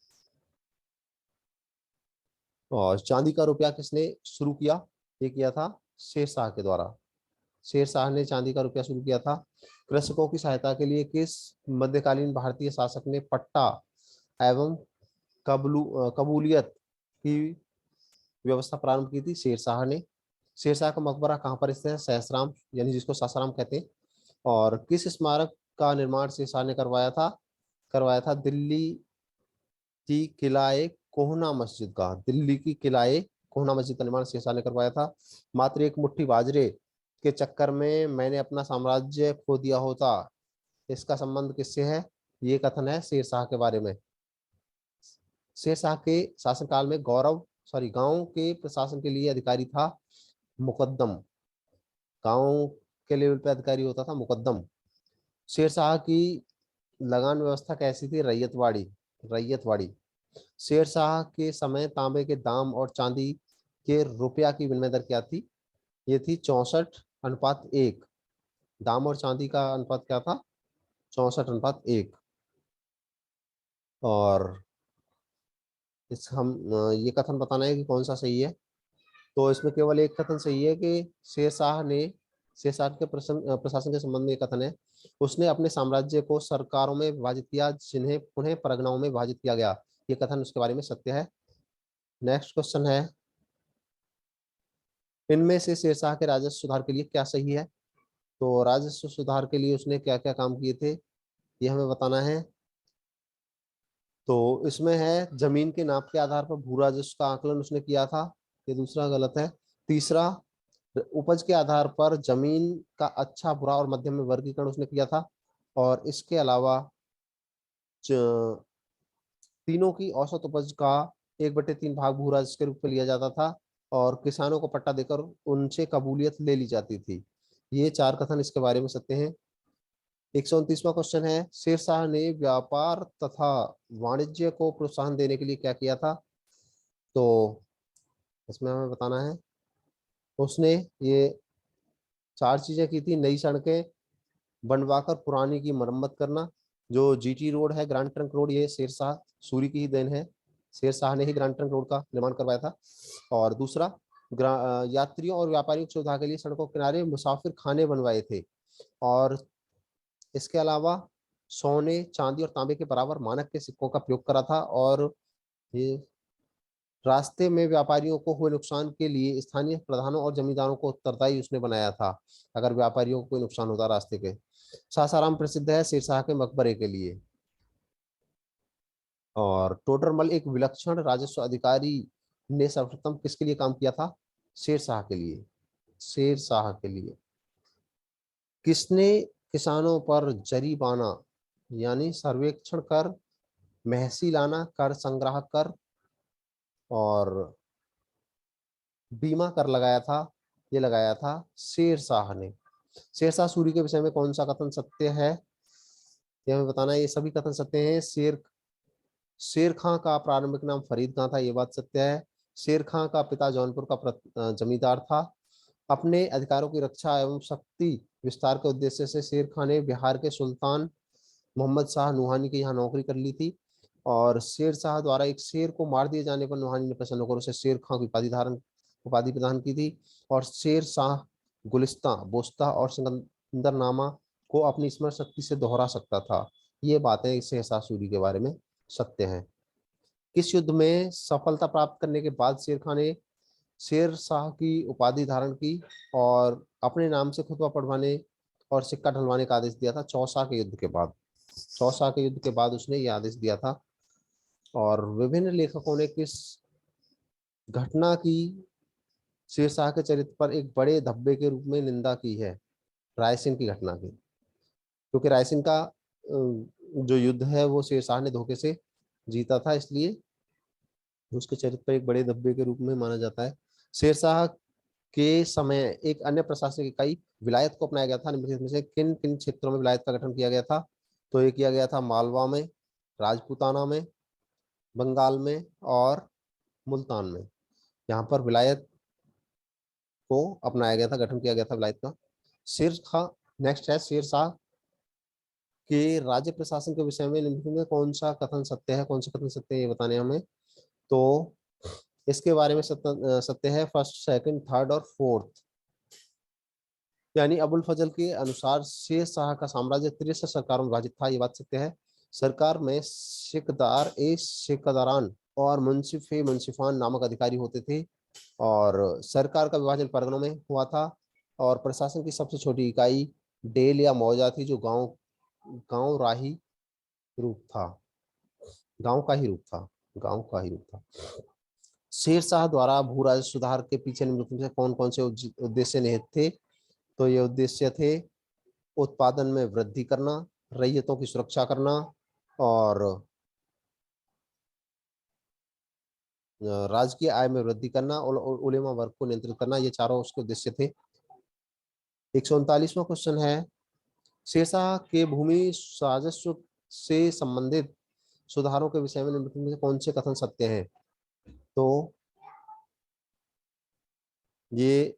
और चांदी का रुपया किसने शुरू किया? ये किया था शेरशाह के द्वारा। शेरशाह ने चांदी का रुपया शुरू किया था। कृषकों की सहायता के लिए किस मध्यकालीन भारतीय शासक ने पट्टा एवं कबूलियत की व्यवस्था प्रारंभ की थी? शेरशाह ने। शेरशाह का मकबरा कहाँ पर स्थित है? सहसराम, यानी जिसको सासाराम कहते हैं। और किस स्मारक का निर्माण शेरशाह ने करवाया था? दिल्ली की किलाए कोहना मस्जिद का। दिल्ली की किलाए कोहना मस्जिद का निर्माण शेरशाह ने करवाया था। मात्र एक मुट्ठी बाजरे के चक्कर में मैंने अपना साम्राज्य खो दिया होता, इसका संबंध किससे है? ये कथन है शेरशाह के बारे में। शेरशाह के शासनकाल में गांव के प्रशासन के लिए अधिकारी था मुकद्दम। गांव के लेवल पे अधिकारी होता था मुकद्दम। शेरशाह की लगान व्यवस्था कैसी थी? रैयतवाड़ी। रैयतवाड़ी। शेरशाह के समय तांबे के दाम और चांदी के रुपया की विनिमय दर क्या थी? ये थी 64 अनुपात 1। दाम और चांदी का अनुपात क्या था? 64:1। और इस हम ये कथन बताना है कि कौन सा सही है। तो इसमें केवल एक कथन सही है कि शेरशाह के प्रशासन के संबंध में एक कथन है। उसने अपने साम्राज्य को सरकारों में विभाजित किया, जिन्हें पुनः परगनाओं में विभाजित किया गया। ये कथन उसके बारे में सत्य है। नेक्स्ट क्वेश्चन है, इनमें से शेरशाह के राजस्व सुधार के लिए क्या सही है? तो राजस्व सुधार के लिए उसने क्या क्या काम किए थे, ये हमें बताना है। तो इसमें है, जमीन के नाप के आधार पर भू राजस्व का आकलन उसने किया था, ये दूसरा गलत है। तीसरा, उपज के आधार पर जमीन का अच्छा, बुरा और मध्यम में वर्गीकरण उसने किया था। और इसके अलावा तीनों की औसत उपज का 1/3 भाग भू राजस्व के रूप में लिया जाता था, और किसानों को पट्टा देकर उनसे कबूलियत ले ली जाती थी। ये 4 कथन इसके बारे में सत्य हैं। 129वां क्वेश्चन है, शेरशाह ने व्यापार तथा वाणिज्य को प्रोत्साहन देने के लिए क्या किया था? तो इसमें हमें बताना है, उसने ये 4 चीजें की थी। नई सड़कें बनवाकर पुरानी की मरम्मत करना। जो जीटी रोड है, ग्रैंड ट्रंक रोड, ये शेरशाह सूरी की ही देन है। शेरशाह ने ही ग्रैंड ट्रंक रोड का निर्माण करवाया था। और दूसरा, यात्रियों और व्यापारियों की सुविधा के लिए सड़कों के किनारे मुसाफिर खाने बनवाए थे। और इसके अलावा सोने, चांदी और तांबे के बराबर मानक के सिक्कों का प्रयोग करा था। और ये रास्ते में व्यापारियों को हुए नुकसान के लिए स्थानीय प्रधानों और जमींदारों को उत्तरदायी उसने बनाया था, अगर व्यापारियों को कोई नुकसान होता रास्ते के। सासाराम प्रसिद्ध है शेरशाह के मकबरे के लिए। और टोडरमल एक विलक्षण राजस्व अधिकारी ने सर्वप्रथम किसके लिए काम किया था? शेरशाह के लिए। शेरशाह के लिए। किसने किसानों पर जरीमाना यानी सर्वेक्षण कर, महसी लाना कर, संग्रह कर और बीमा कर लगाया था? ये लगाया था शेरशाह ने। शेरशाह सूरी के विषय में कौन सा कथन सत्य है, ये हमें बताना है। ये सभी कथन सत्य हैं। शेर खां का प्रारंभिक नाम फरीद खां था, ये बात सत्य है। शेर खां का पिता जौनपुर का जमींदार था। अपने अधिकारों की रक्षा एवं शक्ति विस्तार के उद्देश्य से शेर खां ने बिहार के सुल्तान मोहम्मद शाह नुहानी के यहाँ नौकरी कर ली थी। और शेर शाह द्वारा एक शेर को मार दिए जाने पर नुहानी ने प्रसन्न होकर उसे शेर खां की उपाधि प्रदान की थी। और शेर शाह गुलिस्तां, बोस्ता और सिकंदरनामा को अपनी स्मरण शक्ति से दोहरा सकता था। ये बातें शेरशाह सूरी के बारे में सत्य हैं। किस युद्ध में सफलता प्राप्त करने के बाद शेर खां ने शेर शाह की उपाधि धारण की और अपने नाम से खुतबा पढ़वाने और सिक्का ढलवाने का आदेश दिया था? चौसा के युद्ध के बाद। चौसा के युद्ध के बाद उसने यह आदेश दिया था। और विभिन्न लेखकों ने किस घटना की शेरशाह के चरित्र पर एक बड़े धब्बे के रूप में निंदा की है? रायसेन की घटना की। क्योंकि रायसेन का जो युद्ध है वो शेरशाह ने धोखे से जीता था, इसलिए उसके चरित्र पर एक बड़े धब्बे के रूप में माना जाता है। शेरशाह के समय एक अन्य प्रशासनिक इकाई विलायत को अपनाया गया था। निम्नलिखित में से किन किन क्षेत्रों में विलायत का गठन किया गया था? तो ये किया गया था मालवा में, राजपूताना में, बंगाल में और मुल्तान में। यहाँ पर विलायत को अपनाया गया था, गठन किया गया था विलायत का। शेर खां, नेक्स्ट है, शेर शाह के राज्य प्रशासन के विषय में निम्नलिखित में कौन सा कथन सत्य है, कौन सा कथन सत्य है, ये बताने हमें। तो इसके बारे में सत्य है फर्स्ट, सेकंड, थर्ड और फोर्थ। यानी अबुल फजल के अनुसार शेर शाह का साम्राज्य 63 सरकारों में विभाजित था, ये बात सत्य है। सरकार में सिकदारान और मुंसिफान नामक अधिकारी होते थे। और सरकार का विभाजन परगनों में हुआ था। और प्रशासन की सबसे छोटी इकाई डेल या मौजा थी, जो गांव गांव राही रूप था, गांव का ही रूप था, गांव का ही रूप था। शेर शाह द्वारा भू राजस्व सुधार के पीछे निम्नलिखित में से कौन कौन से उद्देश्य निहित थे? तो ये उद्देश्य थे उत्पादन में वृद्धि करना, रैयतों की सुरक्षा करना और राजकीय आय में वृद्धि करना और उलेमा वर्ग को नियंत्रित करना। ये चारों उसके उद्देश्य थे। 139वां क्वेश्चन है, शेरशाह के भूमि राजस्व से संबंधित सुधारों के विषय में निम्नलिखित में से कौन से कथन सत्य हैं? तो ये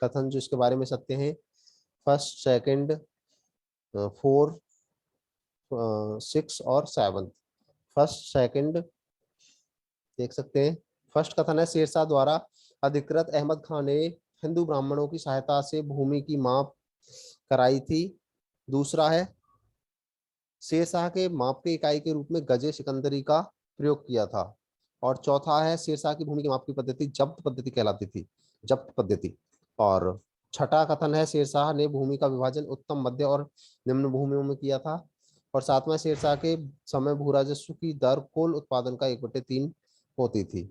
कथन जो इसके बारे में सत्य हैं, फर्स्ट, सेकंड, 4, 6 और 7। फर्स्ट सेकंड देख सकते हैं। फर्स्ट कथन है, शेरशाह द्वारा अधिकृत अहमद खान ने हिंदू ब्राह्मणों की सहायता से भूमि की माप कराई थी। दूसरा है, शेरशाह के माप की इकाई के रूप में गजे सिकंदरी का प्रयोग किया था। और चौथा है, शेरशाह की भूमि की माप की पद्धति जब्त पद्धति कहलाती थी, जब्त पद्धति। और छठा कथन है, शेरशाह ने भूमि का विभाजन उत्तम, मध्य और निम्न भूमियों में किया था। और सातवां, शेरशाह के समय भू राजस्व की दर कुल उत्पादन का 1/3 होती थी।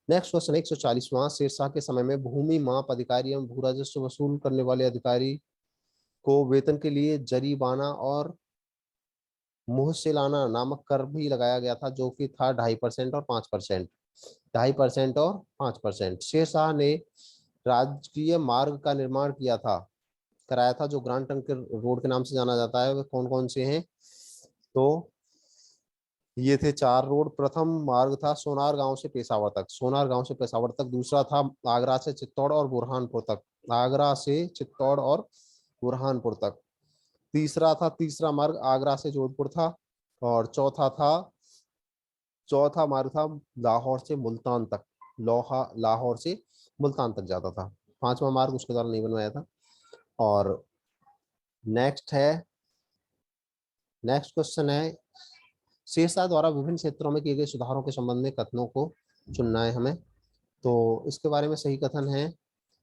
नेक्स्ट क्वेश्चन 140वां, शेरशाह के समय में भूमि माप अधिकारी एवं भू राजस्व वसूल करने वाले अधिकारी को वेतन के लिए जरीबाना और मुहसिलाना नामक कर भी लगाया गया था, जो कि था 2.5% और 5%। 2.5% और 5%। शेरशाह ने राजकीय मार्ग का निर्माण कराया था, जो ग्रांड ट्रंक रोड के नाम से जाना जाता है। वे कौन कौन से हैं? तो ये थे 4 रोड। प्रथम मार्ग था सोनार गांव से पेशावर तक, सोनार गांव से पेशावर तक। दूसरा था आगरा से चित्तौड़ और बुरहानपुर तक, आगरा से चित्तौड़ और बुरहानपुर तक। तीसरा मार्ग आगरा से जोधपुर था। और चौथा मार्ग था लाहौर से मुल्तान तक, लाहौर से मुल्तान तक जाता था। पांचवा मार्ग उसके द्वारा नहीं बनवाया था। और नेक्स्ट क्वेश्चन है, शेरशाह द्वारा विभिन्न क्षेत्रों में किए गए सुधारों के संबंध में कथनों को चुनना है हमें। तो इसके बारे में सही कथन है,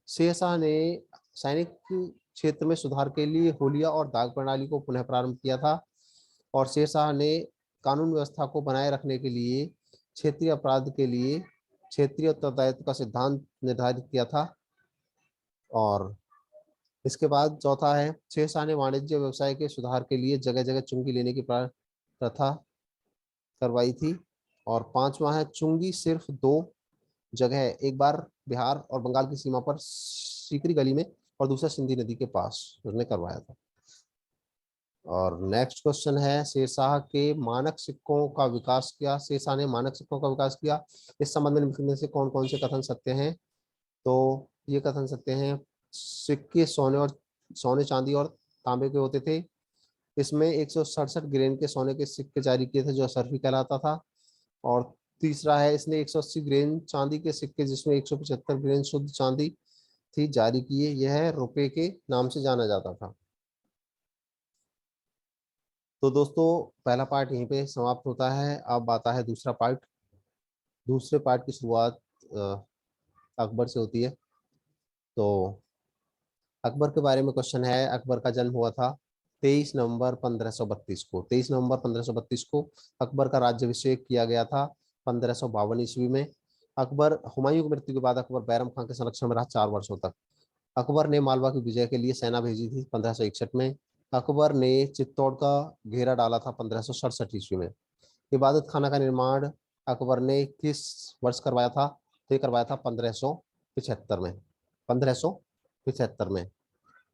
शेरशाह ने सैनिक क्षेत्र में सुधार के लिए होलिया और दाग प्रणाली को पुनः प्रारंभ किया था। और शेरशाह ने कानून व्यवस्था को बनाए रखने के लिए क्षेत्रीय अपराध के लिए क्षेत्रीय उत्तरदायित्व का सिद्धांत निर्धारित किया था। और इसके बाद चौथा है, शेरशाह ने वाणिज्य व्यवसाय के सुधार के लिए जगह जगह चुंगी लेने की प्रथा करवाई थी। और पांचवा है, चुंगी सिर्फ 2 जगह है, एक बार बिहार और बंगाल की सीमा पर सीकरी गली में, और दूसरा सिंधी नदी के पास उसने करवाया था। और नेक्स्ट क्वेश्चन है, शेरशाह के मानक सिक्कों का विकास किया। शेरशाह ने मानक सिक्कों का विकास किया, इस संबंध में निम्नलिखित से कौन कौन से कथन सत्य हैं? तो ये कथन सत्य हैं, सिक्के सोने चांदी और तांबे के होते थे। इसमें 167 ग्रेन के सोने के सिक्के जारी किए थे, जो असरफी कहलाता था। और तीसरा है, इसने 180 ग्रेन चांदी के सिक्के, जिसमें 175 ग्रेन शुद्ध चांदी थी, जारी किए। यह रुपए के नाम से जाना जाता था। तो दोस्तों, पहला पार्ट यहीं पे समाप्त होता है। अब आता है दूसरा पार्ट। दूसरे पार्ट की शुरुआत अकबर से होती है। तो अकबर के बारे में क्वेश्चन है, अकबर का जन्म हुआ था 23 नवंबर 1532 को। 23 नवंबर 1532 को अकबर का राज्याभिषेक किया गया था 1552 ईस्वी में। अकबर हुमायूं की मृत्यु के बाद अकबर बैरम खान के संरक्षण में रहा 4 वर्षों तक। अकबर ने मालवा की विजय के लिए सेना भेजी थी 1561 में। अकबर ने चित्तौड़ का घेरा डाला था 1567 ईस्वी में। इबादत खाना का निर्माण अकबर ने किस वर्ष करवाया था? तो ये करवाया था 1575 में, 1575 में।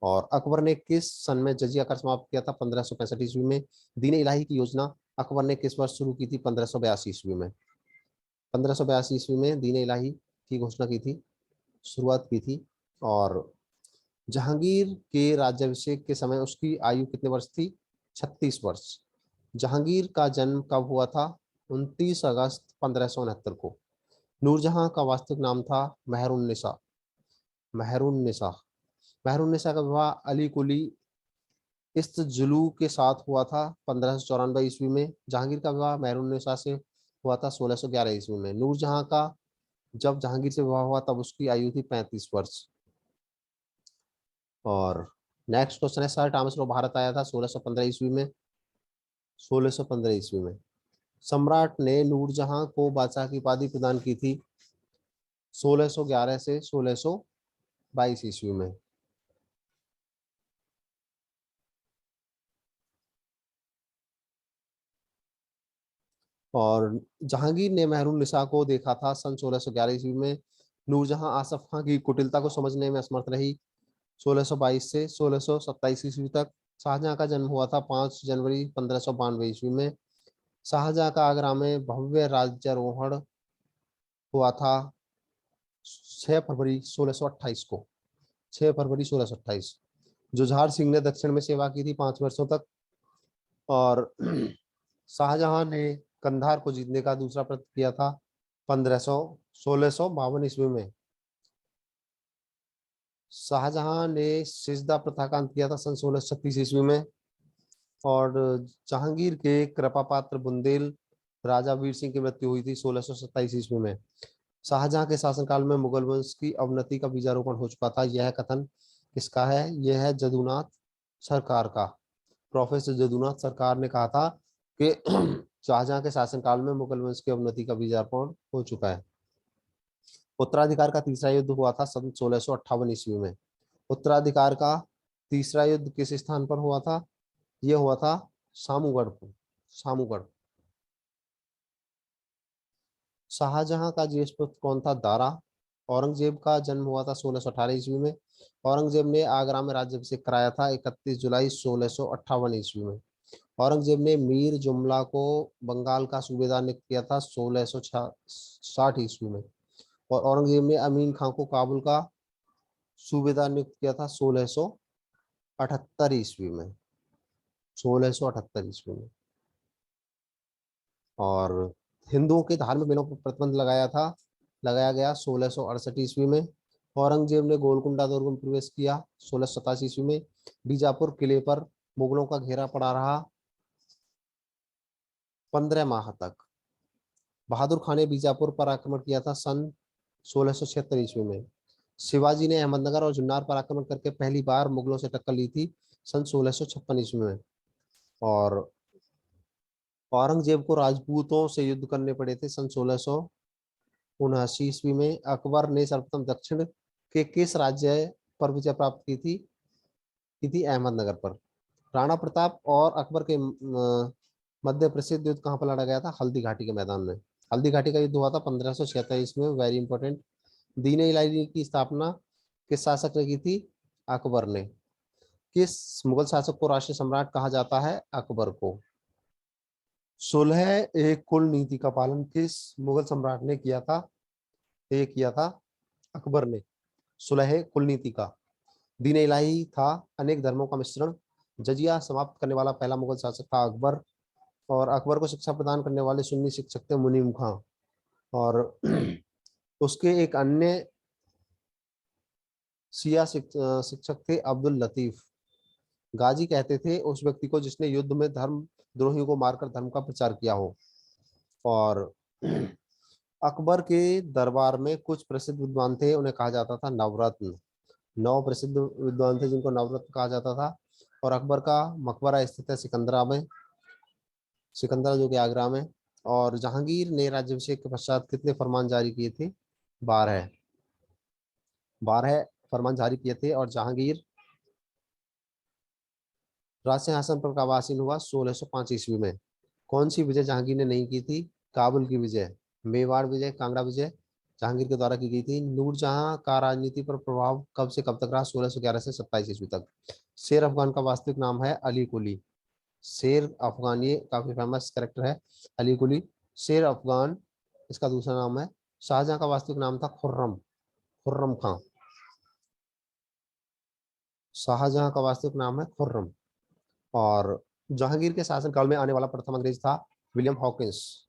और अकबर ने किस सन में जजिया कर समाप्त किया था? 1565 ईस्वी में। दीन इलाही की योजना अकबर ने किस वर्ष शुरू की थी? 1582 ईस्वी में। 1582 ईस्वी में दीन इलाही की घोषणा की थी, शुरुआत की थी। और जहांगीर के राज्याभिषेक के समय उसकी आयु कितने वर्ष थी? 36 वर्ष। जहांगीर का जन्म कब हुआ था? 29 अगस्त 1569 को। नूरजहां का वास्तविक नाम था मेहरुन्निसा। मेहरुन्निसा मेहरुन्निसा का विवाह अली कुली इस्तजुलू के साथ हुआ था 1594 ईस्वी में। जहांगीर का विवाह मेहरुन्निसा से हुआ था 1611 ईस्वी में। नूरजहां का जब जहांगीर से विवाह हुआ तब उसकी आयु थी 35 वर्ष। और नेक्स्ट क्वेश्चन है, सर थॉमस लो भारत आया था 1615 ईस्वी में। 1615 ईस्वी में। सम्राट ने नूरजहां को बादशाह की उपाधि प्रदान की थी 1611 से 1622 ईस्वी में। और जहांगीर ने मेहरुन्निसा को देखा था सन 1611 ईस्वी में। नूरजहां आसफ खां की कुटिलता को समझने में असमर्थ रही 1622 से 1627 ईस्वी तक। शाहजहां का जन्म हुआ था 5 जनवरी 1592 ईस्वी में। शाहजहां का आगरा में भव्य राज्यारोहण हुआ था 6 फरवरी 1628 को। 6 फरवरी 1628। जुझार सिंह ने दक्षिण में सेवा की थी 5 वर्षों तक। और शाहजहां ने कंधार को जीतने का दूसरा प्रयत्न किया था 1652 ईस्वी में। शाहजहां ने सिजदा प्रथा का अंत किया था सन 1636 ईस्वी में। और जहांगीर के कृपा पात्र बुंदेल राजा वीर सिंह की मृत्यु हुई थी 1627 ईस्वी में। शाहजहां के शासनकाल में मुगल वंश की अवनति का बीजारोपण हो चुका था। यह कथन किसका है? यह है जदुनाथ सरकार का। प्रोफेसर जदुनाथ सरकार ने कहा था कि शाहजहां के शासनकाल में मुगल वंश की अवनति का बीजारोपण हो चुका है। उत्तराधिकार का तीसरा युद्ध हुआ था सन 1658 ईस्वी में। उत्तराधिकार का तीसरा युद्ध किस स्थान पर हुआ था? यह हुआ था सामूगढ़ पर। सामूगढ़। शाहजहां का ज्येष्ठ पुत्र कौन था? दारा। औरंगजेब का जन्म हुआ था 1618 ईस्वी में। औरंगजेब ने आगरा में राज्याभिषेक कराया था 31 जुलाई 1658 ईस्वी में। औरंगजेब ने मीर जुमला को बंगाल का सूबेदार नियुक्त किया था 1660 ईस्वी में। और औरंगजेब ने अमीन खां को काबुल का सूबेदार नियुक्त किया था 1678 ईस्वी में। 1678 ईस्वी में। और हिंदुओं के धार्मिक मेलों पर प्रतिबंध लगाया गया 1668 ईस्वी में। औरंगजेब ने गोलकुंडा दुर्ग में प्रवेश किया 1687 ईस्वी में। बीजापुर किले पर मुगलों का घेरा पड़ा रहा 15 माह तक। बहादुर खान ने बीजापुर पर आक्रमण किया था सन 1676 ईस्वी में। शिवाजी ने अहमदनगर और जुन्नार पर आक्रमण करके पहली बार मुगलों से टक्कर ली थी सन 1656 ईस्वी में। और औरंगजेब को राजपूतों से युद्ध करने पड़े थे सन 1679 ईस्वी में। अकबर ने सर्वप्रथम दक्षिण के किस राज्य पर विजय प्राप्त की थी? अहमदनगर पर। राणा प्रताप और अकबर के मध्य प्रसिद्ध युद्ध कहाँ पर लड़ा गया था? हल्दी घाटी के मैदान में। हल्दी घाटी का युद्ध हुआ था 1576 ईस्वी में। Very important. दीन इलाही की स्थापना किस शासक ने की थी? अकबर ने। किस मुगल शासक को राष्ट्रीय सम्राट कहा जाता है? अकबर को। सुलह ए कुल नीति का पालन किस मुगल सम्राट ने किया था? ये किया था अकबर ने। सुलह कुल नीति का। दीन इलाही था अनेक धर्मों का मिश्रण। जजिया समाप्त करने वाला पहला मुगल शासक था अकबर। और अकबर को शिक्षा प्रदान करने वाले सुन्नी शिक्षक थे मुनीम खां। और उसके एक अन्य शिया शिक्षक थे अब्दुल लतीफ। गाजी कहते थे उस व्यक्ति को जिसने युद्ध में धर्म द्रोहियों को मारकर धर्म का प्रचार किया हो। और अकबर के दरबार में कुछ प्रसिद्ध विद्वान थे, उन्हें कहा जाता था नवरत्न। 9 प्रसिद्ध विद्वान थे जिनको नवरत्न कहा जाता था। और अकबर का मकबरा स्थित है सिकंदरा में। सिकंदरा जो कि आगरा में। और जहांगीर ने राज्याभिषेक के पश्चात कितने फरमान जारी किए थे? 12। 12 फरमान जारी किए थे। और जहांगीर राज सिंहासन पर कब आसीन हुआ? 1605 ईस्वी में। कौन सी विजय जहांगीर ने नहीं की थी? काबुल की विजय, मेवाड़ विजय, कांगड़ा विजय जहांगीर के द्वारा की गई थी। नूरजहां का राजनीति पर प्रभाव कब से कब तक रहा? 1611 से 27 ईस्वी तक। शेर अफगान का वास्तविक नाम है अली कुली। शेर अफगान ये काफी फेमस कैरेक्टर है अली कुली। शेर अफगान इसका दूसरा नाम है। शाहजहां का वास्तविक नाम था खुर्रम। खुर्रम खां। शाहजहां का वास्तविक नाम है खुर्रम। और जहांगीर के शासनकाल में आने वाला प्रथम अंग्रेज था विलियम हॉकिंस।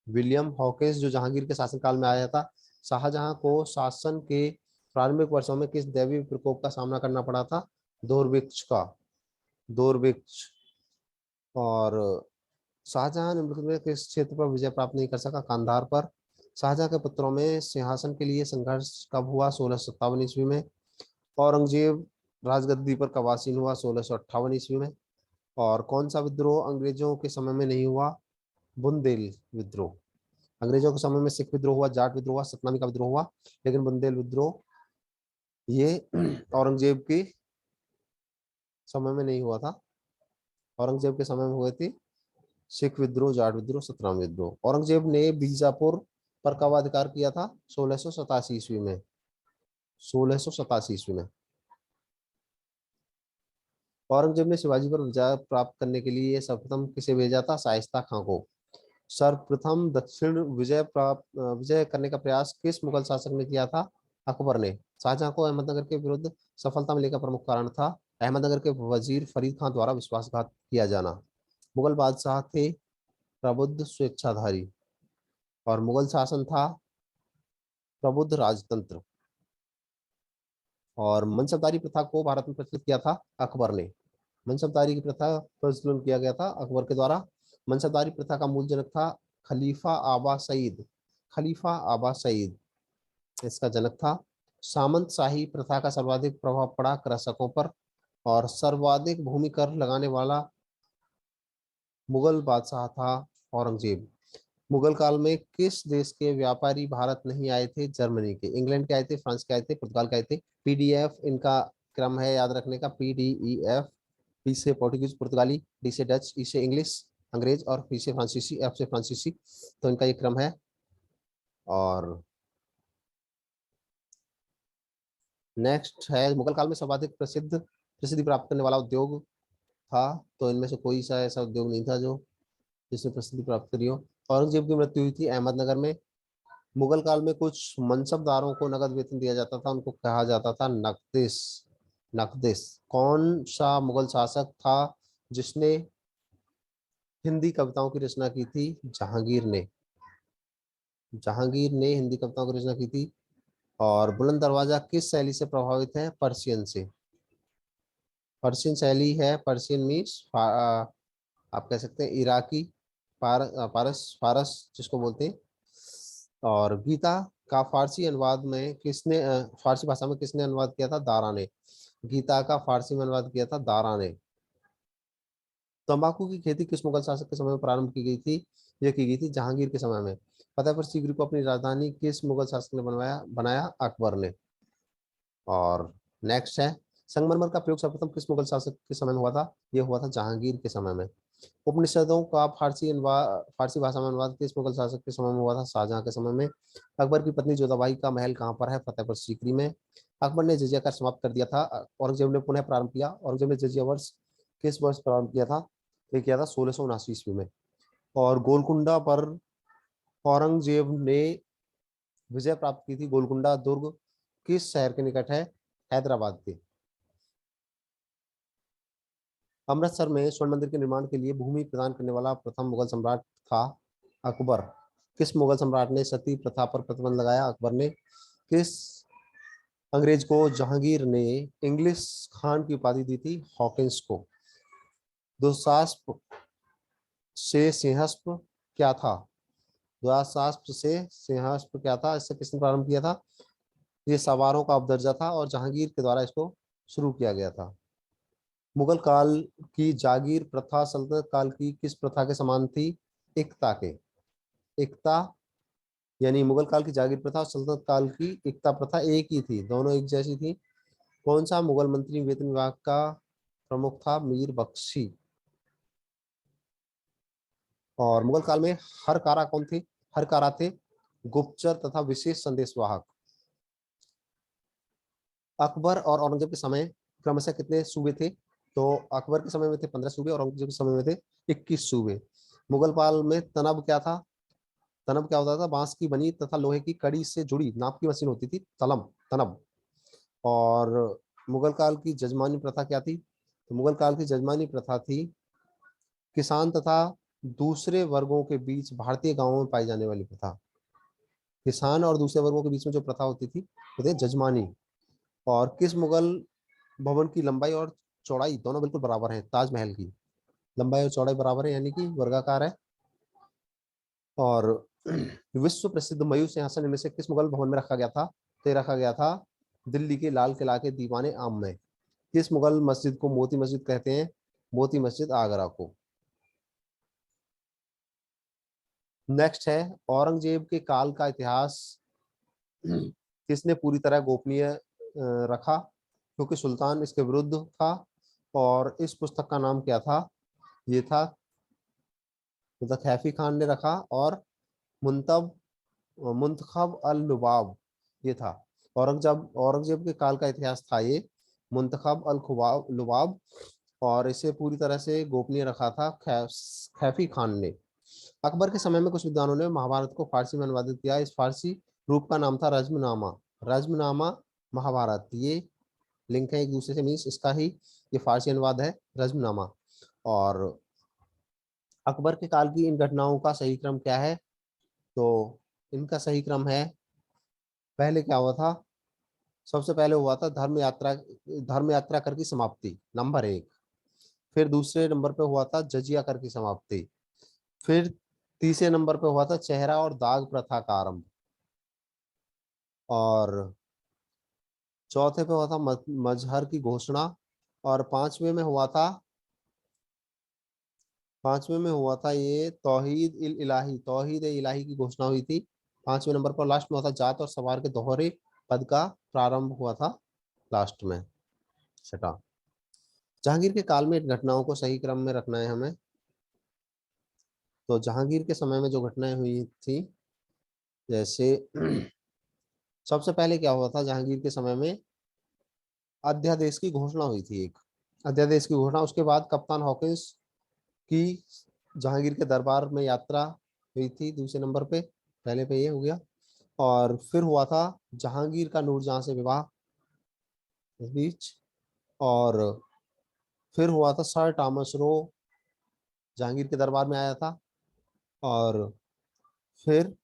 विलियम हॉकिंस जो जहांगीर के शासनकाल में आया था। शाहजहां को शासन के प्रारंभिक वर्षों में किस दैवीय प्रकोप का सामना करना पड़ा था? दुर्भिक्ष का। दुर्भिक्ष। और शाहजहां निम्नलिखित में किस क्षेत्र पर विजय प्राप्त नहीं कर सका? कांधार पर। शाहजहां के पुत्रों में सिंहासन के लिए संघर्ष कब हुआ? 1657 ईस्वी में। औरंगजेब राजगद्दी पर कब आसीन हुआ? 1658 ईस्वी में। और कौन सा विद्रोह अंग्रेजों के समय में नहीं हुआ? बुंदेल विद्रोह। अंग्रेजों के समय में सिख विद्रोह हुआ, जाट विद्रोह हुआ, सतनामी का विद्रोह हुआ, लेकिन बुंदेल विद्रोह ये औरंगजेब के समय में नहीं हुआ था। औरंगजेब के समय में हुए थे सिख विद्रोह, जाट विद्रोह, सतनामी विद्रोह। औरंगजेब ने बीजापुर पर कब अधिकार किया था? 1687 ईस्वी में। 1687 ईस्वी में। औरंगजेब ने शिवाजी पर विजय प्राप्त करने के लिए सर्वप्रथम किसे भेजा था? शाइस्ता खां को। सर्वप्रथम दक्षिण विजय करने का प्रयास किस मुगल शासक ने किया था? अकबर ने शाहजहां को अहमदनगर के विरुद्ध सफलता मिलने का प्रमुख कारण था अहमदनगर के वजीर फरीद खान द्वारा विश्वासघात किया जाना। मुगल बादशाह थे प्रबुद्ध स्वेच्छाधारी और मुगल शासन था प्रबुद्ध राजतंत्र। और मनसबदारी प्रथा को भारत में प्रचलित किया था अकबर ने। मनसबदारी की प्रथा प्रचलन किया गया था अकबर के द्वारा। मनसबदारी प्रथा का मूल जनक था खलीफा आबा सईद। खलीफा आबा सईद इसका जनक था। सामंतशाही प्रथा का सर्वाधिक प्रभाव पड़ा कृषकों पर और सर्वाधिक भूमि कर लगाने वाला मुगल बादशाह था औरंगजेब। मुगल काल में किस देश के व्यापारी भारत नहीं आए थे? जर्मनी के। इंग्लैंड के आए थे, फ्रांस के आए थे, पुर्तगाल के आए थे। पीडीएफ इनका क्रम है याद रखने का, PDEF। पी से पोर्टुगीज पुर्तगाली, डी से डच, ई से इंग्लिश अंग्रेज और पी से फ्रांसीसी, एफ से फ्रांसीसी। तो इनका ये क्रम है। और नेक्स्ट है मुगल काल में सर्वाधिक प्रसिद्धि प्राप्त करने वाला उद्योग था। तो इनमें से कोई सा ऐसा उद्योग नहीं था जो जिसने प्रसिद्धि प्राप्त करी हो। औरंगजेब की मृत्यु हुई थी अहमदनगर में। मुगल काल में कुछ मनसबदारों को नगद वेतन दिया जाता था, उनको कहा जाता था नक्दिस। नक्दिस कौन सा मुगल शासक था जिसने हिंदी कविताओं की रचना की थी? जहांगीर ने। जहांगीर ने हिंदी कविताओं की रचना की थी। और बुलंद दरवाजा किस शैली से प्रभावित है? पर्शियन से। पर्शियन शैली है, पर्शियन मीन्स आप कह सकते हैं इराकी, पारस फारस जिसको बोलते हैं। और गीता का फारसी अनुवाद में किसने फारसी भाषा में किसने अनुवाद किया था? दारा ने। गीता का फारसी में अनुवाद किया था दारा ने। तंबाकू की खेती किस मुगल शासक के समय में प्रारंभ की गई थी? यह की गई थी जहांगीर के समय में। फतेहपुर सीकरी को अपनी राजधानी किस मुगल शासक ने बनाया? अकबर ने। और नेक्स्ट है संगमरमर का प्रयोग सर्वप्रथम किस मुगल शासक के समय में हुआ था? यह हुआ था जहांगीर के समय में। उपनिषदों का फारसी भाषा में अनुवाद किस मुगल शासक के समय में हुआ था? शाहजहां के समय में। अकबर की पत्नी जोधाबाई का महल कहाँ पर है? फतेहपुर सीकरी में। अकबर ने जजिया कर समाप्त कर दिया था, औरंगजेब ने पुनः प्रारंभ किया। औरंगजेब ने जजिया वर्ष किस वर्ष प्रारंभ किया था? ये किया था 1679 ईस्वी में। और गोलकुंडा पर औरंगजेब ने विजय प्राप्त की थी। गोलकुंडा दुर्ग किस शहर के निकट है? हैदराबाद के। अमृतसर में स्वर्ण मंदिर के निर्माण के लिए भूमि प्रदान करने वाला प्रथम मुगल सम्राट था अकबर। किस मुगल सम्राट ने सती प्रथा पर प्रतिबंध लगाया? अकबर ने। किस अंग्रेज को जहांगीर ने इंग्लिश खान की उपाधि दी थी? हॉकिंस को। दुशास्प से सिंहस्प क्या था? दुशास्प से सिंहस्प क्या था? इससे किसने प्रारंभ किया था? ये सवारों का उपदर्जा था और जहांगीर के द्वारा इसको शुरू किया गया था। मुगल काल की जागीर प्रथा सल्तनत काल की किस प्रथा के समान थी? इक्ता के। इक्ता यानी मुगल काल की जागीर प्रथा और सल्तनत काल की इक्ता प्रथा एक ही थी, दोनों एक जैसी थी। कौन सा मुगल मंत्री वेतन विभाग का प्रमुख था? मीर बख्शी। और मुगल काल में हर कारा कौन थे? हर कारा थे गुप्तचर तथा विशेष संदेशवाहक। अकबर और औरंगजेब के समय क्रमशः कितने सूबे थे? तो अकबर के समय में थे 15 सूबे और औरंगजेब के समय में थे 21 सूबे। मुगल काल में तनब क्या था? तनब क्या होता था? बांस की बनी तथा लोहे की कड़ी से जुड़ी नाप की मशीन होती थी, तनब। और मुगल काल की जजमानी प्रथा क्या थी? तो मुगल काल की जजमानी प्रथा थी किसान तथा दूसरे वर्गों के बीच भारतीय गांवों में पाई जाने वाली प्रथा। किसान और दूसरे वर्गों के बीच में जो प्रथा होती थी वो थे जजमानी। और किस मुगल भवन की लंबाई और चौड़ाई दोनों बिल्कुल बराबर है? ताजमहल की लंबाई और चौड़ाई बराबर है यानी कि वर्गाकार है। और विश्व प्रसिद्ध मयूर सिंहासन इनमें से किस मुगल भवन में रखा गया था? तो रखा गया था दिल्ली के लाल किला के दीवाने आम में। किस मुगल मस्जिद को मोती मस्जिद कहते हैं? मोती मस्जिद आगरा को। नेक्स्ट है औरंगजेब के काल का इतिहास किसने पूरी तरह गोपनीय रखा क्योंकि सुल्तान इसके विरुद्ध था। और इस पुस्तक का नाम क्या था? ये था मतलब खैफी खान ने रखा। और मुंतब मुंतखब अल लुबाब ये था। औरंगजेब के काल का इतिहास था ये मुंतखब अल लुबाब। और इसे पूरी तरह से गोपनीय रखा था खैफी खान ने। अकबर के समय में कुछ विद्वानों ने महाभारत को फारसी में अनुवादित किया। इस फारसी रूप का नाम था रज्मनामा। रज्मनामा महाभारत, ये लिंक है एक दूसरे से, मीन्स इसका ही ये फारसी अनुवाद है रज्मनामा। और अकबर के काल की इन घटनाओं का सही क्रम क्या है? तो इनका सही क्रम है, पहले क्या हुआ था, सबसे पहले हुआ था धर्म यात्रा कर की समाप्ति, नंबर 1। फिर दूसरे नंबर पे हुआ था जजिया कर की समाप्ति। फिर तीसरे नंबर पे हुआ था चेहरा और दाग प्रथा का आरंभ। और चौथे पे हुआ था मजहर की घोषणा। और पांचवें में हुआ था ये तौहीद ए इलाही की घोषणा हुई थी 5वें नंबर पर। लास्ट में हुआ था जात और सवार के दोहरे पद का प्रारंभ हुआ था लास्ट में, छठा। जहांगीर के काल में इन घटनाओं को सही क्रम में रखना है हमें। तो जहांगीर के समय में जो घटनाएं हुई थी, जैसे सबसे पहले क्या हुआ था जहांगीर के समय में, अध्यादेश की घोषणा हुई थी एक, अध्यादेश की घोषणा। उसके बाद कप्तान हॉकिंस की जहांगीर के दरबार में यात्रा हुई थी दूसरे नंबर पे, पहले पे ये हो गया। और फिर हुआ था जहांगीर का नूरजहां से विवाह इस बीच। और फिर हुआ था सर टॉमस रो जहांगीर के दरबार में आया था। और फिर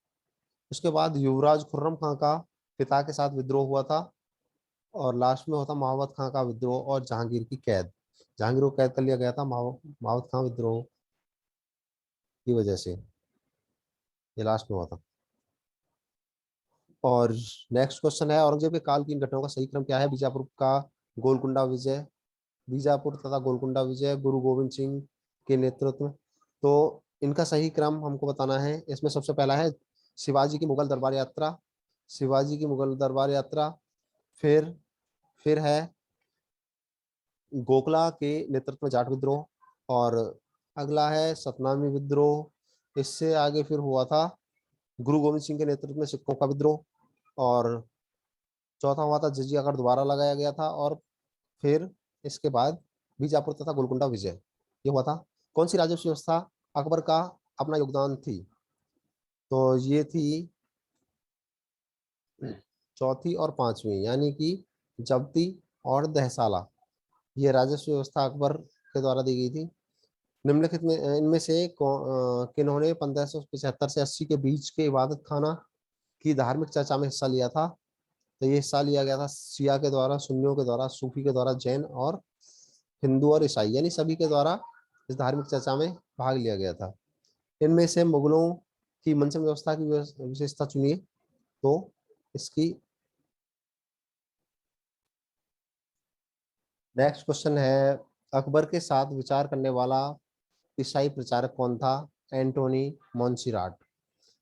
उसके बाद युवराज खुर्रम खां का पिता के साथ विद्रोह हुआ था। और लास्ट में होता महावत खां का विद्रोह और जहांगीर की कैद। जहांगीर को कैद कर लिया गया था महावत खां विद्रोह की वजह से, ये लास्ट में हुआ था। और नेक्स्ट क्वेश्चन है, औरंगजेब के काल की इन घटनाओं का सही क्रम क्या है? बीजापुर तथा गोलकुंडा विजय गुरु गोविंद सिंह के नेतृत्व में। तो इनका सही क्रम हमको बताना है। इसमें सबसे पहला है शिवाजी की मुगल दरबार यात्रा, शिवाजी की मुगल दरबार यात्रा। फिर फिर है गोखला के नेतृत्व में जाट विद्रोह। और अगला है सतनामी विद्रोह। इससे आगे फिर हुआ था गुरु गोविंद सिंह के नेतृत्व में सिखों का विद्रोह। और चौथा हुआ था जजिया कर दोबारा लगाया गया था। और फिर इसके बाद बीजापुर तथा गोलकुंडा विजय ये हुआ था। कौन सी राजस्व व्यवस्था अकबर का अपना योगदान थी? तो ये थी चौथी और पांचवी, यानी कि जब्ती और दहसाला, ये राजस्व व्यवस्था अकबर के द्वारा दी गई थी। निम्नलिखित में इनमें से किन्होंने 1575 से 80 के बीच के इबादत खाना की धार्मिक चर्चा में हिस्सा लिया था? तो ये हिस्सा लिया गया था शिया के द्वारा, सुन्नियों के द्वारा, सूफी के द्वारा, जैन और हिंदू और ईसाई, यानी सभी के द्वारा इस धार्मिक चर्चा में भाग लिया गया था। इनमें से मुगलों की मंचन व्यवस्था की विशेषता चुनिए। तो इसकी नेक्स्ट क्वेश्चन है, अकबर के साथ विचार करने वाला ईसाई प्रचारक कौन था? एंटोनी मोंसिराट।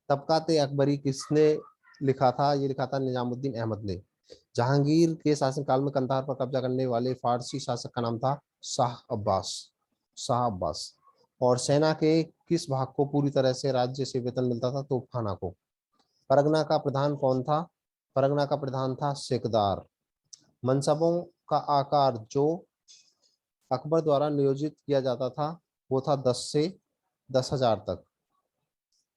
तबकात अकबरी किसने लिखा था? ये लिखा था निजामुद्दीन अहमद ने। जहांगीर के शासनकाल में कंधार पर कब्जा करने वाले फारसी शासक का नाम था शाह अब्बास। और सेना के किस भाग को पूरी तरह से राज्य से वेतन मिलता था? तोपखाना को। परगना का प्रधान कौन था? परगना का प्रधान था सेकदार। मनसबों का आकार जो अकबर द्वारा नियोजित किया जाता था वो था 10 से 10,000 तक।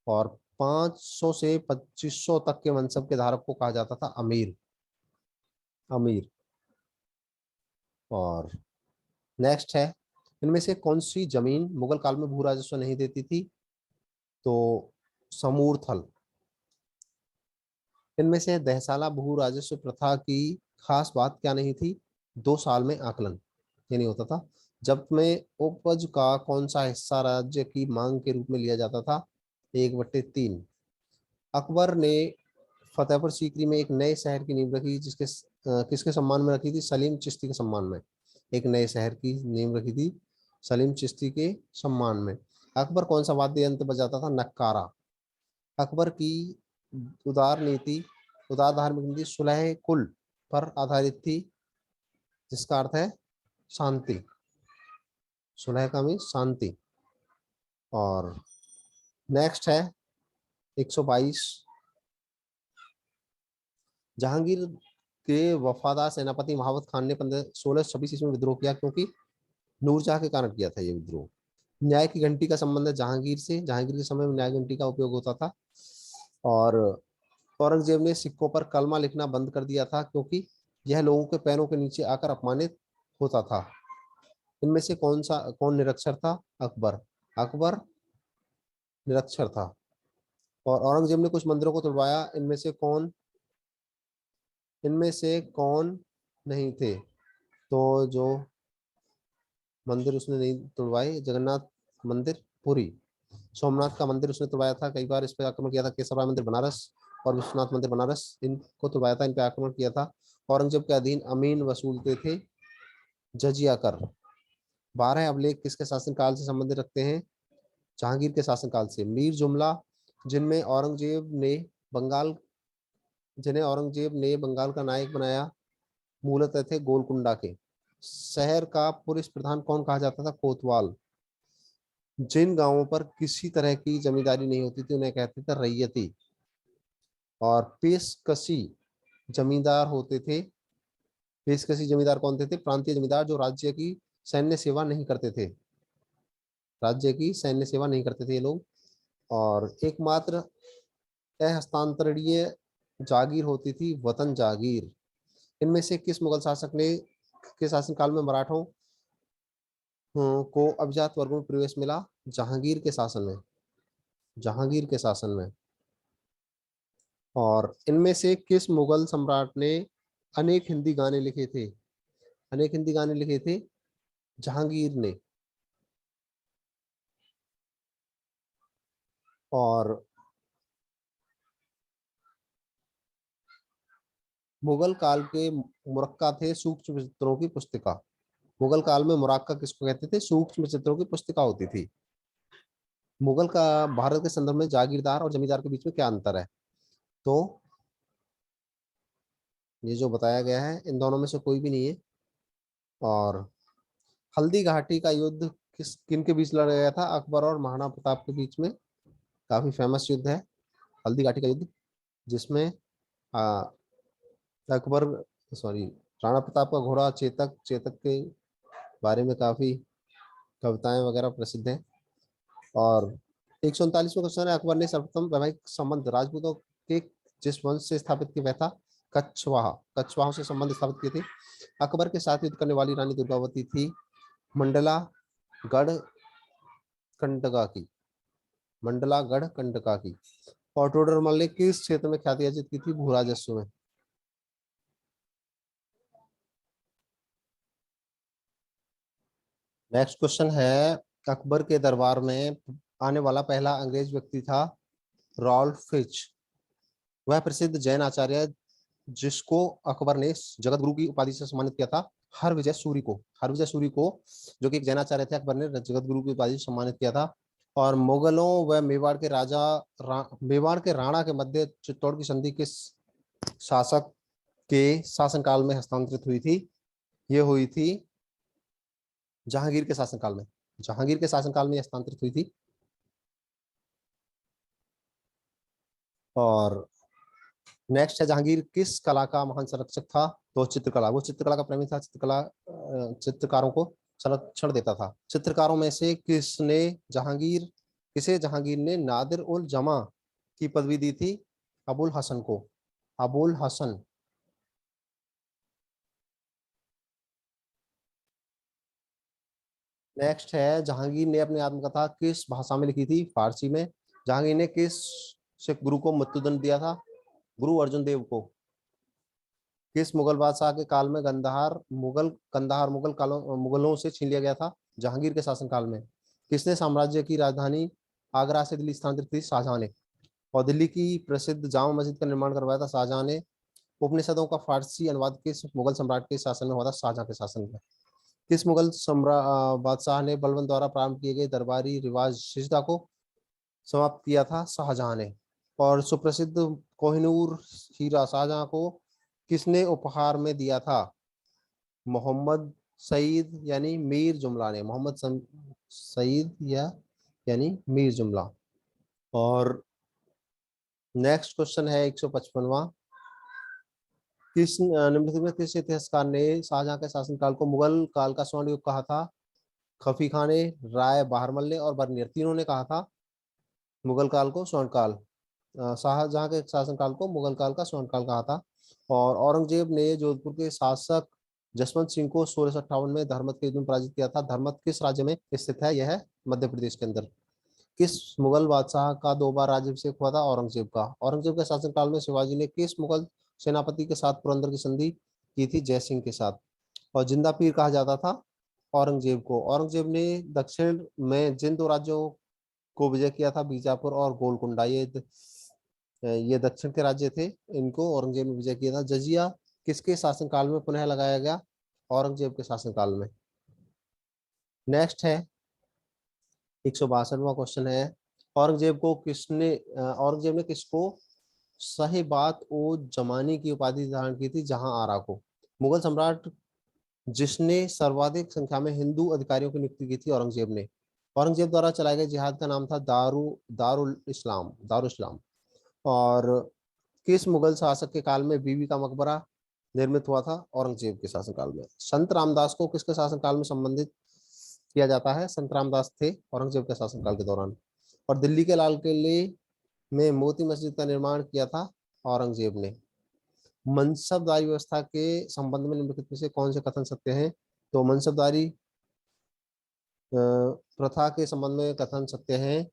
और 500 से 2500 तक के मनसब के धारक को कहा जाता था अमीर। अमीर। और नेक्स्ट है, इनमें से कौन सी जमीन मुगल काल में भू राजस्व नहीं देती थी? तो समूरथल। इनमें से दहसाला भू राजस्व प्रथा की खास बात क्या नहीं थी? 2 साल में आकलन ये नहीं होता था। जब्त में उपज का कौन सा हिस्सा राज्य की मांग के रूप में लिया जाता था? 1/3। अकबर ने फतेहपुर सीकरी में एक नए शहर की नींव रखी, किसके सम्मान में रखी थी? सलीम चिश्ती के सम्मान में एक नए शहर की नींव रखी थी, सलीम चिश्ती के सम्मान में। अकबर कौन सा वाद्य यंत्र बजाता था? नक्कारा। अकबर की उदार नीति उदार धार्मिक नीति सुलह कुल पर आधारित थी, जिसका अर्थ है शांति। सुलह का मीन शांति। और नेक्स्ट है 122, जहांगीर के वफादार सेनापति महावत खान ने 1626 ईस्वी में विद्रोह किया, क्योंकि नूरजहां के कारण किया था ये विद्रोह। न्याय की घंटी का संबंध है जहांगीर से। जहांगीर के समय में न्याय घंटी का उपयोग होता था। और औरंगजेब ने सिक्कों पर कलमा लिखना बंद कर दिया था क्योंकि यह लोगों के पैरों के नीचे आकर अपमानित होता था। इनमें से कौन निरक्षर था? अकबर। अकबर निरक्षर था। और औरंगजेब ने कुछ मंदिरों को तुड़वाया, इनमें से कौन नहीं थे? तो जो मंदिर उसने नहीं तुड़वाए, जगन्नाथ मंदिर पुरी, सोमनाथ का मंदिर उसने तुड़वाया था, कई बार इस पर आक्रमण किया था। केसरराय मंदिर बनारस और विश्वनाथ मंदिर बनारस, इनको तुड़वाया था, इन पे आक्रमण किया था। औरंगजेब के अधीन अमीन वसूलते थे जजिया कर। 12 अभिलेख किसके शासनकाल से संबंधित रखते हैं? जहांगीर के शासनकाल से। मीर जुमला जिनमें औरंगजेब ने बंगाल जिन्हें औरंगजेब ने बंगाल का नायक बनाया, मूलतः थे गोलकुंडा के। शहर का पुलिस प्रधान कौन कहा जाता था? कोतवाल। जिन गांवों पर किसी तरह की जमींदारी नहीं होती थी उन्हें कहते थे रैयती। और पेशकशी जमींदार होते थे। पेशकशी जमींदार कौन थे? प्रांतीय जमींदार जो राज्य की सैन्य सेवा नहीं करते थे। राज्य की सैन्य सेवा नहीं करते थे ये लोग। और एकमात्र हस्तांतरणीय जागीर होती थी वतन जागीर। इनमें से किस मुगल शासक ने के शासनकाल में मराठों को अभिजात वर्गों में प्रवेश मिला? जहांगीर के शासन में। जहांगीर के शासन में। और इनमें से किस मुगल सम्राट ने अनेक हिंदी गाने लिखे थे? अनेक हिंदी गाने लिखे थे जहांगीर ने। और मुगल काल के मुरक्का थे सूक्ष्म चित्रों की पुस्तिका। मुगल काल में मुराक्का किसको कहते थे? सूक्ष्म चित्रों की पुस्तिका होती थी। मुगल का भारत के संदर्भ में जागीरदार और जमींदार के बीच में क्या अंतर है? तो ये जो बताया गया है इन दोनों में से कोई भी नहीं है। और हल्दी घाटी का युद्ध किन के बीच लड़ा गया था? अकबर और महाराणा प्रताप के बीच में। काफी फेमस युद्ध है हल्दी घाटी का युद्ध, जिसमें आ, अकबर सॉरी राणा प्रताप का घोड़ा चेतक चेतक के बारे में काफी कविताएं वगैरह प्रसिद्ध हैं। और 139वां क्वेश्चन है, अकबर ने सर्वप्रथम वैवाहिक संबंध राजपूतों के जिस वंश से स्थापित किया वह था कछवाहा। कछवाहों से संबंध स्थापित किए थे। अकबर के साथ युद्ध करने वाली रानी दुर्गावती थी मंडला गढ़ कंडका की। मंडला गढ़ कंडका की। और टोडरमल ने किस क्षेत्र में ख्याति अर्जित की थी? भूराजस्व में। नेक्स्ट क्वेश्चन है, अकबर के दरबार में आने वाला पहला अंग्रेज व्यक्ति था रॉल्फ फिच। वह प्रसिद्ध जैन आचार्य जिसको अकबर ने जगत गुरु की उपाधि से सम्मानित किया था, हरविजय सूरी को, जो कि एक जैनाचार्य थे, अकबर ने जगत गुरु की उपाधि से सम्मानित किया था। और मुगलों व मेवाड़ के मेवाड़ के राणा के मध्य चित्तौड़ की संधि किस शासक के शासनकाल में हस्तांतरित हुई थी? ये हुई थी जहांगीर के शासनकाल में। जहांगीर के शासनकाल में हस्तांतरित हुई थी। और नेक्स्ट है, जहांगीर किस कला का महान संरक्षक था? तो चित्रकला। वो चित्रकला का प्रेमी था। चित्रकारों को संरक्षण देता था। चित्रकारों में से किसे जहांगीर ने नादिर उल जमा की पदवी दी थी? अबुल हसन को। अबुल हसन। नेक्स्ट है, जहांगीर ने अपनी आत्मकथा किस भाषा में लिखी थी? फारसी में। जहांगीर ने किस सिख गुरु को मृत्युदंड दिया था? गुरु अर्जुन देव को। किस मुगल बादशाह के काल में कंधार मुगलों से छीन लिया गया था? जहांगीर के शासनकाल में। किसने साम्राज्य की राजधानी आगरा से दिल्ली स्थानांतरित की? शाहजहां ने। और दिल्ली की प्रसिद्ध जामा मस्जिद का निर्माण करवाया था शाहजहां ने। उपनिषदों का फारसी अनुवाद किस मुगल सम्राट के शासन में हुआ था? शाहजहां के शासन में। किस मुगल बादशाह ने बलबन द्वारा प्रारंभ किए गए दरबारी रिवाज सिजदा को समाप्त किया था? शाहजहां ने। और सुप्रसिद्ध कोहिनूर हीरा शाहजहां को किसने उपहार में दिया था? मोहम्मद सईद यानी मीर जुमला ने। सईद यानी मीर जुमला। और नेक्स्ट क्वेश्चन है 155वां, निम्नलिखित में किस इतिहासकार ने शाहजहां के शासनकाल को मुगल काल का स्वर्ण युग कहा था? खफी खान ने, राय बहारमल ने और बर्नियर, तीनों ने कहा था मुगल काल को स्वर्ण काल। शाहजहां के शासनकाल को मुगल काल का स्वर्ण काल कहा था। और औरंगजेब ने जोधपुर के शासक जसवंत सिंह को 1658 में धर्मत के युद्ध में पराजित किया था। धर्मत किस राज्य में स्थित है? यह है मध्य प्रदेश के अंदर। किस मुगल बादशाह का 2 बार राज्याभिषेक हुआ था? औरंगजेब का। औरंगजेब के शासनकाल में शिवाजी ने किस मुगल सेनापति के साथ पुरंदर की संधि की थी? जयसिंह के साथ। और जिंदा पीर कहा जाता था औरंगजेब को। औरंगजेब ने दक्षिण में जिन 2 राज्यों को विजय किया था, बीजापुर और गोलकुंडा, ये दक्षिण के राज्य थे, इनको औरंगजेब ने विजय किया था। जजिया किसके शासनकाल में पुनः लगाया गया? औरंगजेब के शासनकाल में। नेक्स्ट है 162वां क्वेश्चन है, औरंगजेब ने किसको साहिबात ओ जमानी की उपाधि धारण की थी? जहां आरा को। मुगल सम्राट जिसने सर्वाधिक संख्या में हिंदू अधिकारियों की नियुक्ति की थी? औरंगजेब ने। औरंगजेब द्वारा चलाए गए जिहाद का नाम था दारुल इस्लाम। और किस मुगल शासक के काल में बीबी का मकबरा निर्मित हुआ था? औरंगजेब के शासनकाल में। संत रामदास को किसके शासनकाल में संबंधित किया जाता है? संत रामदास थे औरंगजेब के शासनकाल के दौरान। और दिल्ली के लाल किले में मोती मस्जिद का निर्माण किया था औरंगजेब ने। मनसबदारी व्यवस्था के संबंध में निम्नलिखित में से कौन से कथन सत्य हैं? तो मनसबदारी प्रथा के संबंध में कथन सत्य है।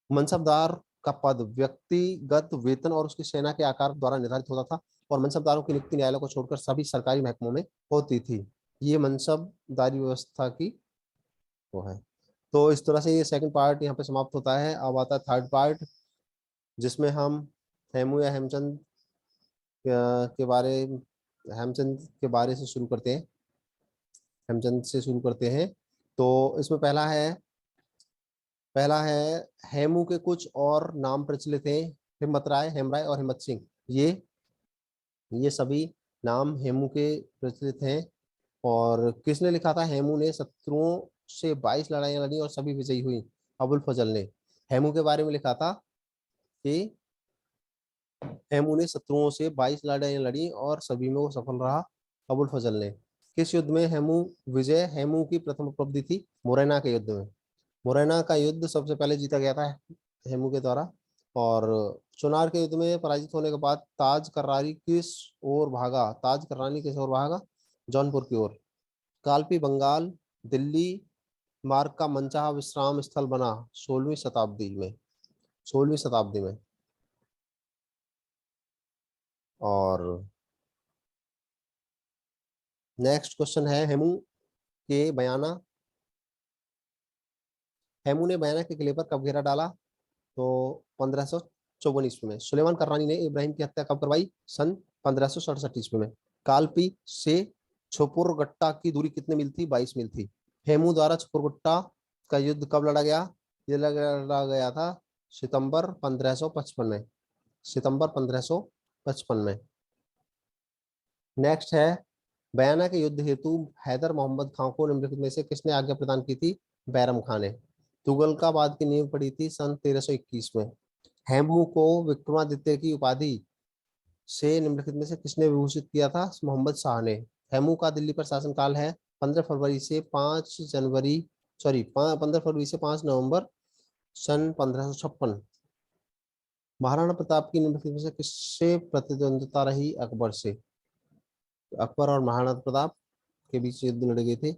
मनसबदार का पद व्यक्तिगत वेतन और उसकी सेना के आकार द्वारा निर्धारित होता था, और मनसबदारों की नियुक्ति न्यायालय को छोड़कर सभी सरकारी महकमों में होती थी। ये मनसबदारी व्यवस्था की वो है। तो इस तरह से ये सेकंड पार्ट यहाँ पे समाप्त होता है। अब आता है थर्ड पार्ट, जिसमें हम हेमू या हेमचंद के बारे हेमचंद के बारे से शुरू करते हैं। हेमचंद से शुरू करते हैं। तो इसमें पहला है हेमू के कुछ और नाम प्रचलित हैं। हिम्मत राय, हेमराय और हिम्मत सिंह। ये सभी नाम हेमू के प्रचलित हैं। और किसने लिखा था? हेमू ने शत्रुओं से 22 लड़ाइयां लड़ी और सभी विजयी हुई। अबुल फजल ने हेमू के बारे में लिखा था कि हेमू ने शत्रुओं से 22 लड़ाइयां लड़ी और सभी में वो सफल रहा। अबुल फजल ने। किस युद्ध में हेमू की प्रथम उपलब्धि थी? मुरैना के युद्ध में। मुरैना का युद्ध सबसे पहले जीता गया था हेमू के द्वारा। और चुनार के युद्ध में पराजित होने के बाद ताज कर्रानी किस ओर भागा? जौनपुर की ओर। कालपी बंगाल दिल्ली मार्ग का मनचाहा विश्राम स्थल बना 16वीं शताब्दी में। और नेक्स्ट क्वेश्चन है के बयाना हेमू ने बयाना के किले पर कब घेरा डाला? तो 1554 ईस्वी में। सुलेमान कर्रानी ने इब्राहिम की हत्या कब करवाई? सन 1567 ईस्वी में। कालपी से छोपुरगट्टा की दूरी कितने मील थी? 22 मील थी। हेमू द्वारा छोपुरगट्टा का युद्ध कब लड़ा गया? ये लड़ा गया था सितंबर 1555 में। सितंबर 1555 में। नेक्स्ट है बयाना के युद्ध हेतु हैदर मोहम्मद खां को निम्नलिखित में से किसने आज्ञा प्रदान की थी? बैरम खां ने। तुगलकाबाद की नींव पड़ी थी सन 1321 में। हेमू को विक्रमादित्य की उपाधि से निम्नलिखित में से किसने विभूषित किया था? मोहम्मद शाह ने। हेमू का दिल्ली पर शासनकाल है 15 फरवरी से 5 नवंबर सन 1556। महाराणा प्रताप की निम्नलिखित में से किससे प्रतिद्वंद्विता रही अकबर से? अकबर और महाराणा प्रताप के बीच युद्ध लड़े गए थे।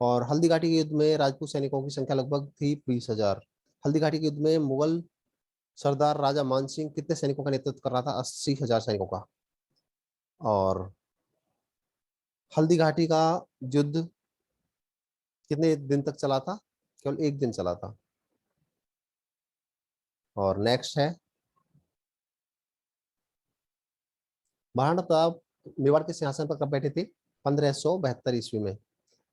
और हल्दी घाटी के युद्ध में राजपूत सैनिकों की संख्या लगभग थी 20,000। हल्दी घाटी के युद्ध में मुगल सरदार राजा मान सिंह कितने सैनिकों का नेतृत्व कर रहा था? 80,000 सैनिकों का। और हल्दी घाटी का युद्ध कितने दिन तक चला था? केवल 1 दिन चला था। और नेक्स्ट है महाराणा प्रताप मेवाड़ के सिंहासन पर कब बैठे थे? 1572 ईस्वी में।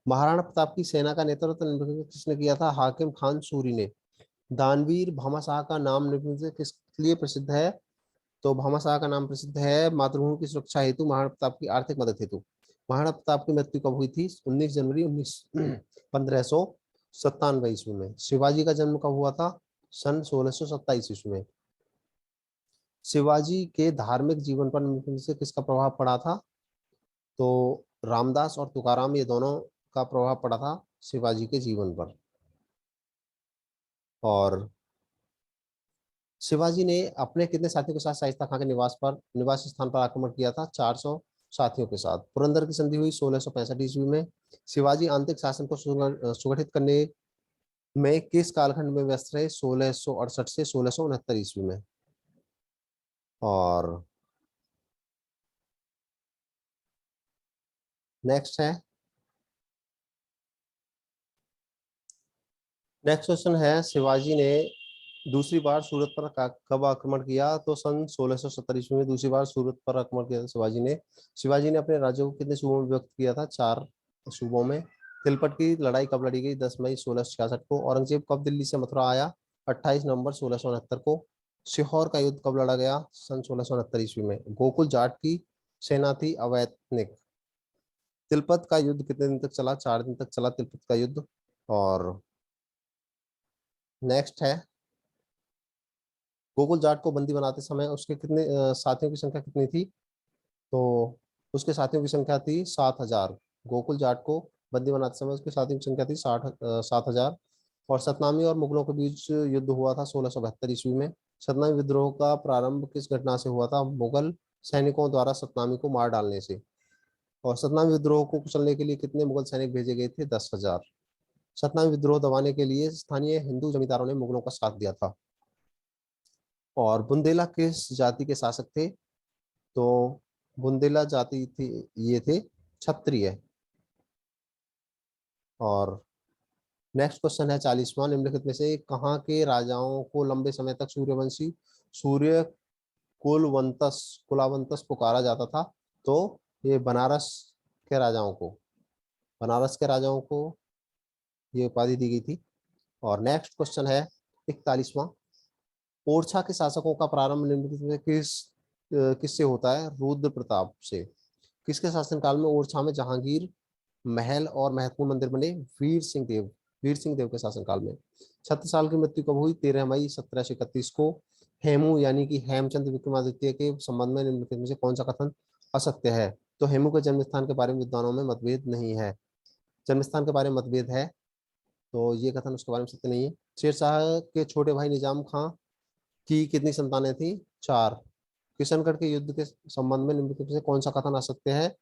महाराणा प्रताप की सेना का नेतृत्व निम्नलिखित में किसने किया था? हाकिम खान सूरी ने। दानवीर भामाशाह का नाम निम्नलिखित में किस लिए प्रसिद्ध है? तो भामाशाह का नाम प्रसिद्ध है मातृभूमि की सुरक्षा हेतु, महाराणा प्रताप की आर्थिक मदद हेतु। महाराणा प्रताप की मृत्यु कब हुई थी? 19 जनवरी 1597 ईस्वी में। शिवाजी का जन्म कब हुआ था? सन 1627 ईस्वी में। शिवाजी के धार्मिक जीवन पर निम्नलिखित में से किसका प्रभाव पड़ा था? तो रामदास और तुकाराम, ये दोनों का प्रभाव पड़ा था शिवाजी के जीवन पर। और शिवाजी ने अपने कितने साथियों के साथ शाइस्ता खां के निवास स्थान पर आक्रमण किया था? 400 साथियों के साथ। पुरंदर की संधि हुई 1665 ईस्वी में। शिवाजी आंतरिक शासन को सुगठित करने में किस कालखंड में व्यस्त रहे? 1668 से 1669 ईस्वी में। और नेक्स्ट है, नेक्स्ट क्वेश्चन है, शिवाजी ने दूसरी बार सूरत पर कब आक्रमण किया? तो सन 1670 ईस्वी में दूसरी बार सूरत पर आक्रमण किया था शिवाजी ने। शिवाजी ने अपने राज्यों को कितने सूबों में विभक्त किया था? 4 सूबों में। तिलपट की लड़ाई कब लड़ी गई? 10 मई 1666 को। औरंगजेब कब दिल्ली से मथुरा आया? 28 नवंबर 1669 को। सीहोर का युद्ध कब लड़ा गया? सन 1669 ईस्वी में। गोकुल जाट की सेना थी अवैतनिक। तिलपत का युद्ध कितने दिन तक चला? 4 दिन तक चला तिलपत का युद्ध। और नेक्स्ट है, गोकुल जाट को बंदी बनाते समय उसके कितने साथियों की संख्या कितनी थी? तो उसके साथियों की संख्या थी 7,000। गोकुल जाट को बंदी बनाते समय उसके साथियों की संख्या थी 7,000। और सतनामी और मुगलों के बीच युद्ध हुआ था 1672 ईस्वी में। सतनामी विद्रोह का प्रारंभ किस घटना से हुआ था? मुगल सैनिकों द्वारा सतनामी को मार डालने से। और सतनामी विद्रोह को कुचलने के लिए कितने मुगल सैनिक भेजे गए थे? 10,000। सतनामी विद्रोह दबाने के लिए स्थानीय हिंदू जमींदारों ने मुगलों का साथ दिया था। और बुंदेला किस जाति के शासक थे? तो बुंदेला जाति थी, ये थे क्षत्रिय। और नेक्स्ट क्वेश्चन है 40वां, निम्नलिखित में से कहाँ के राजाओं को लंबे समय तक सूर्यवंशी सूर्य कुलावंतस पुकारा जाता था? तो ये बनारस के राजाओं को, बनारस के राजाओं को ये उपाधि दी गई थी। और नेक्स्ट क्वेश्चन है 41वां, ओरछा के शासकों का प्रारंभ निम्नलिखित में किससे होता है? रुद्र प्रताप से। किसके शासनकाल में ओरछा में जहांगीर महल और महत्वपूर्ण मंदिर बने? वीर सिंह देव के शासनकाल में। छत्रसाल की मृत्यु कब हुई? 13 मई 1731 को। हेमू यानी कि हेमचंद विक्रमादित्य के संबंध में निम्नलिखित में से कौन सा कथन असत्य है? तो हेमू के जन्म स्थान के बारे में विद्वानों में मतभेद नहीं है, जन्म स्थान के बारे में मतभेद है, तो ये कथन उसके बारे में सत्य नहीं है। शेरशाह के छोटे भाई निजाम खां की कितनी संतानें थी? 4। किशनगढ़ के युद्ध के संबंध में निम्नलिखित में से कौन सा कथन असत्य है?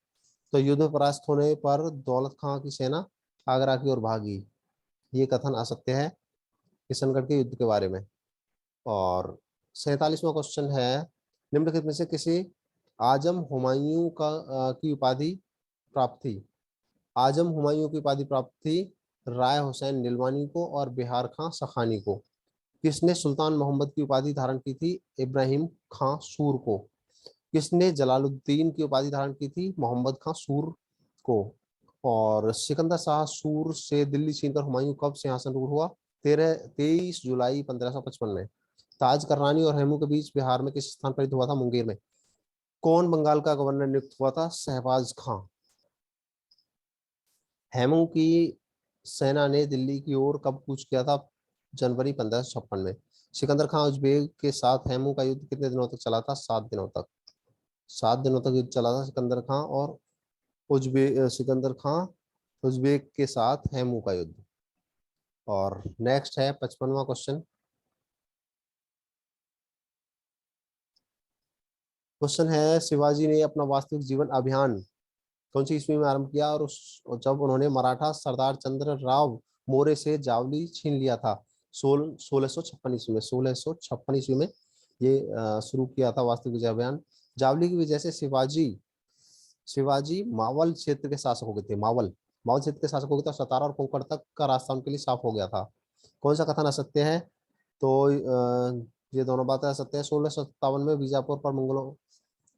तो युद्ध में परास्त होने पर दौलत खां की सेना आगरा की ओर भागी, ये कथन असत्य है किशनगढ़ के युद्ध के बारे में। और 47वां क्वेश्चन है, निम्नलिखित में से किसी आजम हुमायूं की उपाधि प्राप्त थी? आजम हुमायूं की उपाधि प्राप्त थी राय हुसैन निलवानी को और बिहार खां सखानी को। किसने सुल्तान मोहम्मद की उपाधि धारण की थी? इब्राहिम खां सूर को। किसने जलालुद्दीन की उपाधि धारण की थी? मोहम्मद खां सूर को। और सिकंदर शाह सूर से दिल्ली छीनकर हुमायूं कब सिंहासनरूढ़ हुआ? 23 जुलाई 1555 में। ताज कररानी और हेमू के बीच बिहार में किस स्थान पर युद्ध हुआ था? मुंगेर में। कौन बंगाल का गवर्नर नियुक्त हुआ था? शहबाज खां। हेमू की सेना ने दिल्ली की ओर कब कूच किया था? जनवरी 1556 में। सिकंदर खां उजबेक के साथ हेमू का युद्ध कितने दिनों तक चला था? 7 दिनों तक। 7 दिनों तक युद्ध चला था सिकंदर खां और सिकंदर खां उज्बेक के साथ हेमू का युद्ध। और नेक्स्ट है 55वां क्वेश्चन। क्वेश्चन है, शिवाजी ने अपना वास्तविक जीवन अभियान कौन सी ईस्वी में आरंभ किया और जब उन्होंने मराठा सरदार चंद्र राव मोरे से जावली छीन लिया था? 1656 ईस्वी में। 1656 ईस्वी में ये शुरू किया था वास्तविक विजय अभियान। जावली की वजह से शिवाजी शिवाजी मावल क्षेत्र के शासक हो गए थे। मावल मावल क्षेत्र के शासक हो गए थे, सतारा और कोंकण तक का रास्ता उनके लिए साफ हो गया था। कौन सा कथन असत्य है? तो ये दोनों बातें असत्य है। 1657 में बीजापुर पर मुगलों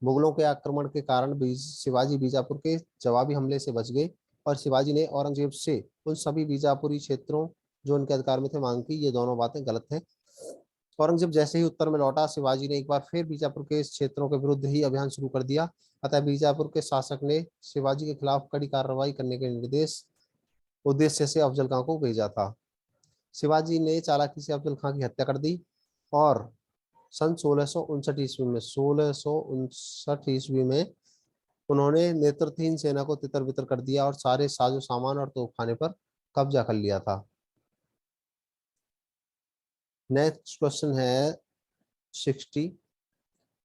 मुगलों के आक्रमण के कारण शिवाजी बीजापुर के जवाबी हमले से बच गए और शिवाजी ने औरंगजेब से उन सभी बीजापुरी क्षेत्रों जो उनके अधिकार में थे मांग की। ये दोनों बातें गलत है। औरंगजेब जैसे ही उत्तर में लौटा, शिवाजी ने एक बार फिर बीजापुर के इस क्षेत्रों के विरुद्ध ही अभियान शुरू कर दिया। अतः बीजापुर के शासक ने शिवाजी के खिलाफ कड़ी कार्रवाई करने के निर्देश उद्देश्य से अफजल खां को भेजा था। शिवाजी ने चालाकी से अफजल खां की हत्या कर दी और सन 1659 ईस्वी में उन्होंने नेतृत्वहीन सेना को तितर बितर कर दिया और सारे साजो सामान और तोपखाने पर कब्जा कर लिया था। नेक्स्ट क्वेश्चन है 60।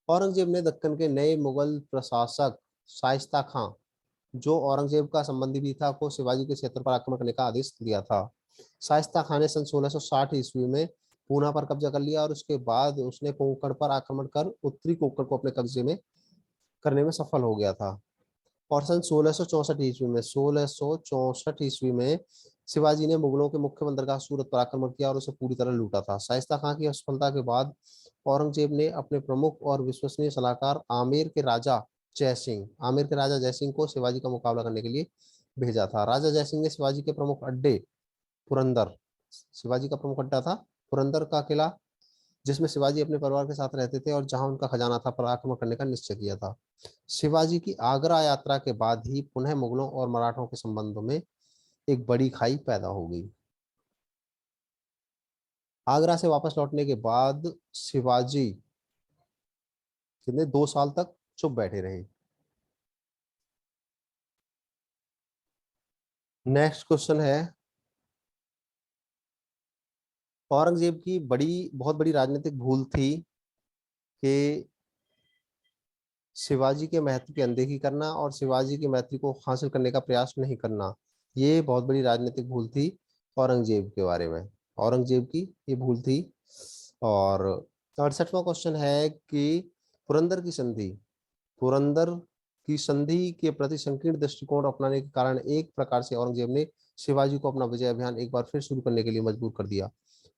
औरंगजेब ने दक्कन के नए मुगल प्रशासक शाइस्ता खां, जो औरंगजेब का संबंधी भी था, को शिवाजी के क्षेत्र पर आक्रमण करने का आदेश दिया था। शाइस्ता खान ने सन 1660 ईस्वी में पूना पर कब्जा कर लिया और उसके बाद उसने कोंकण पर आक्रमण कर उत्तरी कोंकण को अपने कब्जे में करने में सफल हो गया था। और सन 1664 ईस्वी में शिवाजी ने मुगलों के मुख्य बंदरगाह सूरत पर आक्रमण किया और उसे पूरी तरह लूटा था। शाइस्ता खां की असफलता के बाद औरंगजेब ने अपने प्रमुख और विश्वसनीय सलाहकार आमेर के राजा जयसिंह को शिवाजी का मुकाबला करने के लिए भेजा था। राजा जयसिंह ने शिवाजी के प्रमुख अड्डे पुरंदर, शिवाजी का प्रमुख अड्डा था पुरंदर का किला, जिसमें शिवाजी अपने परिवार के साथ रहते थे और जहां उनका खजाना था, पर आक्रमण करने का निश्चय किया था। शिवाजी की आगरा यात्रा के बाद ही पुनः मुगलों और मराठों के संबंधों में एक बड़ी खाई पैदा हो गई। आगरा से वापस लौटने के बाद शिवाजी कितने 2 साल तक चुप बैठे रहे। नेक्स्ट क्वेश्चन है, औरंगजेब की बहुत बड़ी राजनीतिक भूल थी कि शिवाजी के महत्व की अनदेखी करना और शिवाजी के महत्व को हासिल करने का प्रयास नहीं करना। ये बहुत बड़ी राजनीतिक भूल थी औरंगजेब के बारे में, औरंगजेब की ये भूल थी। और 68वां क्वेश्चन है कि पुरंदर की संधि, पुरंदर की संधि के प्रति संकीर्ण दृष्टिकोण अपनाने के कारण एक प्रकार से औरंगजेब ने शिवाजी को अपना विजय अभियान एक बार फिर शुरू करने के लिए मजबूर कर दिया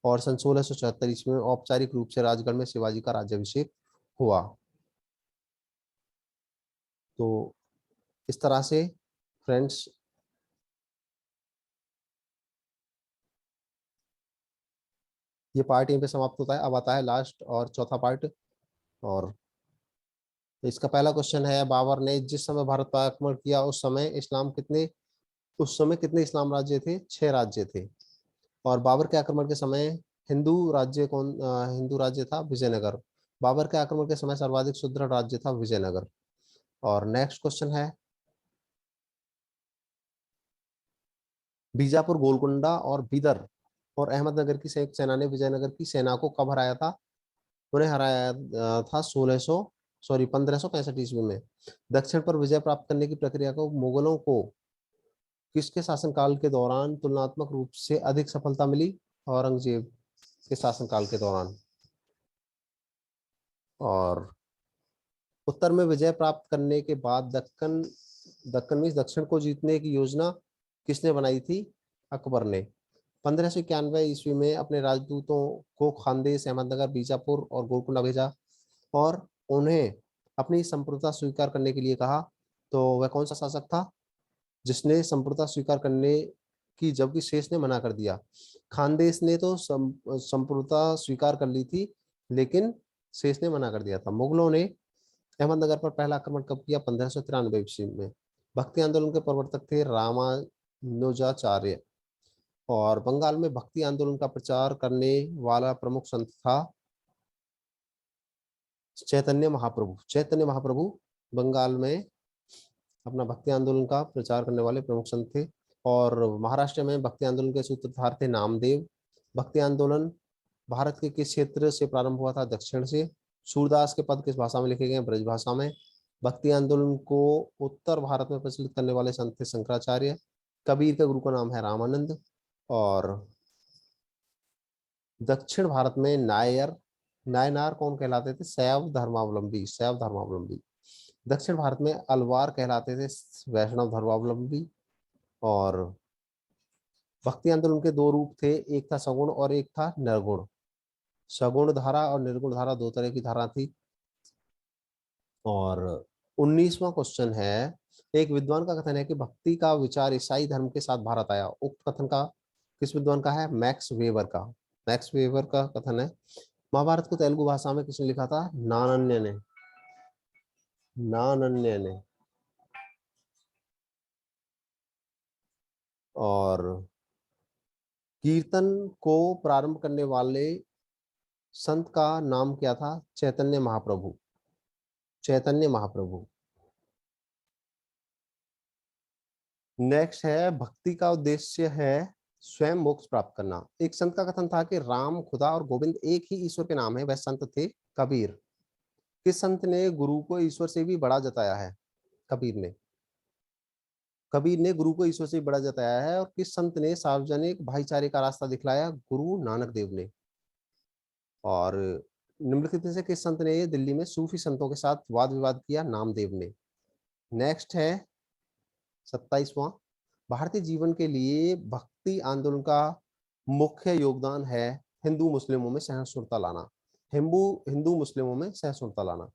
और सन 1674 ईस्वी में औपचारिक रूप से राजगढ़ में शिवाजी का राज्याभिषेक हुआ। तो इस तरह से फ्रेंड्स ये पार्ट यहीं पे समाप्त होता है। अब आता है लास्ट और चौथा पार्ट। और इसका पहला क्वेश्चन है, बाबर ने जिस समय भारत पर आक्रमण किया उस समय कितने इस्लाम राज्य थे? 6 राज्य थे। और बाबर के आक्रमण के समय हिंदू राज्य था विजयनगर। बाबर के आक्रमण के समय सर्वाधिक सुदृढ़ राज्य था विजयनगर। और नेक्स्ट क्वेश्चन है, बीजापुर, गोलकुंडा और बीदर और अहमदनगर की संयुक्त सेना ने विजयनगर की सेना को कब हराया था? उन्हें हराया था 1565 ईस्वी में। दक्षिण पर विजय प्राप्त करने की प्रक्रिया को मुगलों को किसके शासनकाल के दौरान तुलनात्मक रूप से अधिक सफलता मिली? औरंगजेब के शासनकाल के दौरान। और उत्तर में विजय प्राप्त करने के बाद दक्कन में दक्षिण को जीतने की योजना किसने बनाई थी? अकबर ने। 1591 ईस्वी में अपने राजदूतों को खानदेश, अहमदनगर, बीजापुर और गोलकुंडा भेजा और उन्हें अपनी संप्रभुता स्वीकार करने के लिए कहा। तो वह कौन सा शासक था जिसने संप्रभुता स्वीकार करने की, जबकि शेष ने मना कर दिया? खानदेश ने तो संप्रभुता स्वीकार कर ली थी, लेकिन शेष ने मना कर दिया था। मुगलों ने अहमदनगर पर पहला आक्रमण कब किया? 1593 ईस्वी में। भक्ति आंदोलन के प्रवर्तक थे रामानुजाचार्य। और बंगाल में भक्ति आंदोलन का प्रचार करने वाला प्रमुख संत था चैतन्य महाप्रभु। चैतन्य महाप्रभु बंगाल में अपना भक्ति आंदोलन का प्रचार करने वाले प्रमुख संत थे। और महाराष्ट्र में भक्ति आंदोलन के सूत्रधार थे नामदेव। भक्ति आंदोलन भारत के किस क्षेत्र से प्रारंभ हुआ था? दक्षिण से। सूरदास के पद किस भाषा में लिखे गए? ब्रज भाषा में। भक्ति आंदोलन को उत्तर भारत में प्रचलित करने वाले संत थे शंकराचार्य। कबीर के गुरु का नाम है रामानंद। और दक्षिण भारत में नायनार कौन कहलाते थे? शैव धर्मावलंबी। दक्षिण भारत में अलवार कहलाते थे वैष्णव धर्मावलंबी। और भक्ति आंदोलन के 2 रूप थे, एक था सगुण और एक था निर्गुण। सगुण धारा और निर्गुण धारा 2 तरह की धारा थी। और 19वां क्वेश्चन है, एक विद्वान का कथन है कि भक्ति का विचार ईसाई धर्म के साथ भारत आया। उक्त कथन का किस विद्वान का है? मैक्स वेबर का कथन है। महाभारत को तेलुगु भाषा में किसने लिखा था? नानन्य ने। और कीर्तन को प्रारंभ करने वाले संत का नाम क्या था? चैतन्य महाप्रभु। नेक्स्ट है, भक्ति का उद्देश्य है स्वयं मोक्ष प्राप्त करना। एक संत का कथन था कि राम, खुदा और गोविंद एक ही ईश्वर के नाम है। वह संत थे कबीर। किस संत ने गुरु को ईश्वर से भी बड़ा जताया है? कबीर ने। कबीर ने गुरु को ईश्वर से भी बड़ा जताया है। और किस संत ने सार्वजनिक भाईचारे का रास्ता दिखलाया? गुरु नानक देव ने। और निम्नलिखित में से किस संत ने दिल्ली में सूफी संतों के साथ वाद विवाद किया? नामदेव ने। नेक्स्ट है 27वां, भारतीय जीवन के लिए भक्ति आंदोलन का मुख्य योगदान है हिंदू मुस्लिमों में सहिष्णुता लाना। हिंदू मुस्लिमों में सहिष्णुता लाना।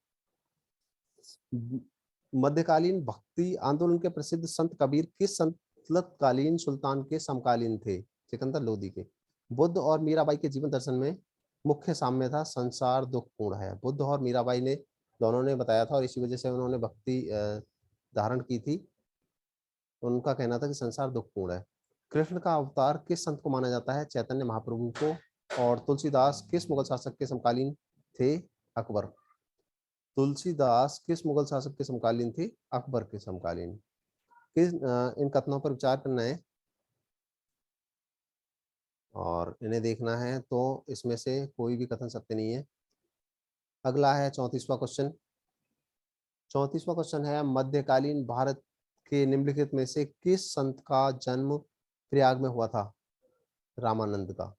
मध्यकालीन भक्ति आंदोलन के प्रसिद्ध संत कबीर किस सल्तनतकालीन सुल्तान के समकालीन थे? सिकंदर लोदी के। बुद्ध और मीराबाई के जीवन दर्शन में मुख्य साम्य था, संसार दुखपूर्ण है। बुद्ध और मीराबाई ने दोनों ने बताया था और इसी वजह से उन्होंने भक्ति धारण की थी। उनका कहना था कि संसार दुखपूर्ण है। कृष्ण का अवतार किस संत को माना जाता है? चैतन्य महाप्रभु को। और तुलसीदास किस मुगल शासक के समकालीन थे? अकबर। तुलसीदास किस मुगल शासक के समकालीन थे? अकबर के समकालीन। इन कथनों पर विचार करना है और इन्हें देखना है, तो इसमें से कोई भी कथन सत्य नहीं है। अगला है 34वां क्वेश्चन। 34वां क्वेश्चन है, मध्यकालीन भारत के निम्नलिखित में से किस संत का जन्म प्रयाग में हुआ था? रामानंद का।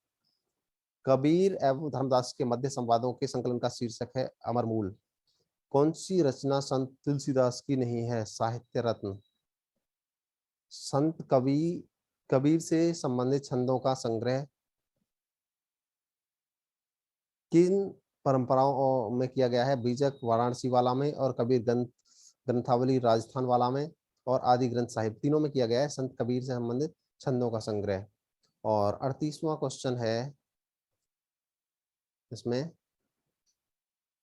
कबीर एवं धर्मदास के मध्य संवादों के संकलन का शीर्षक है अमरमूल। कौन सी रचना संत तुलसीदास की नहीं है? साहित्य रत्न। संत कबीर से संबंधित छंदों का संग्रह किन परंपराओं में किया गया है? बीजक वाराणसी वाला में, और कबीर ग्रंथावली राजस्थान वाला में, और आदि ग्रंथ साहिब तीनों में किया गया है संत कबीर से संबंधित छंदों का संग्रह। और 38वां क्वेश्चन है इसमें,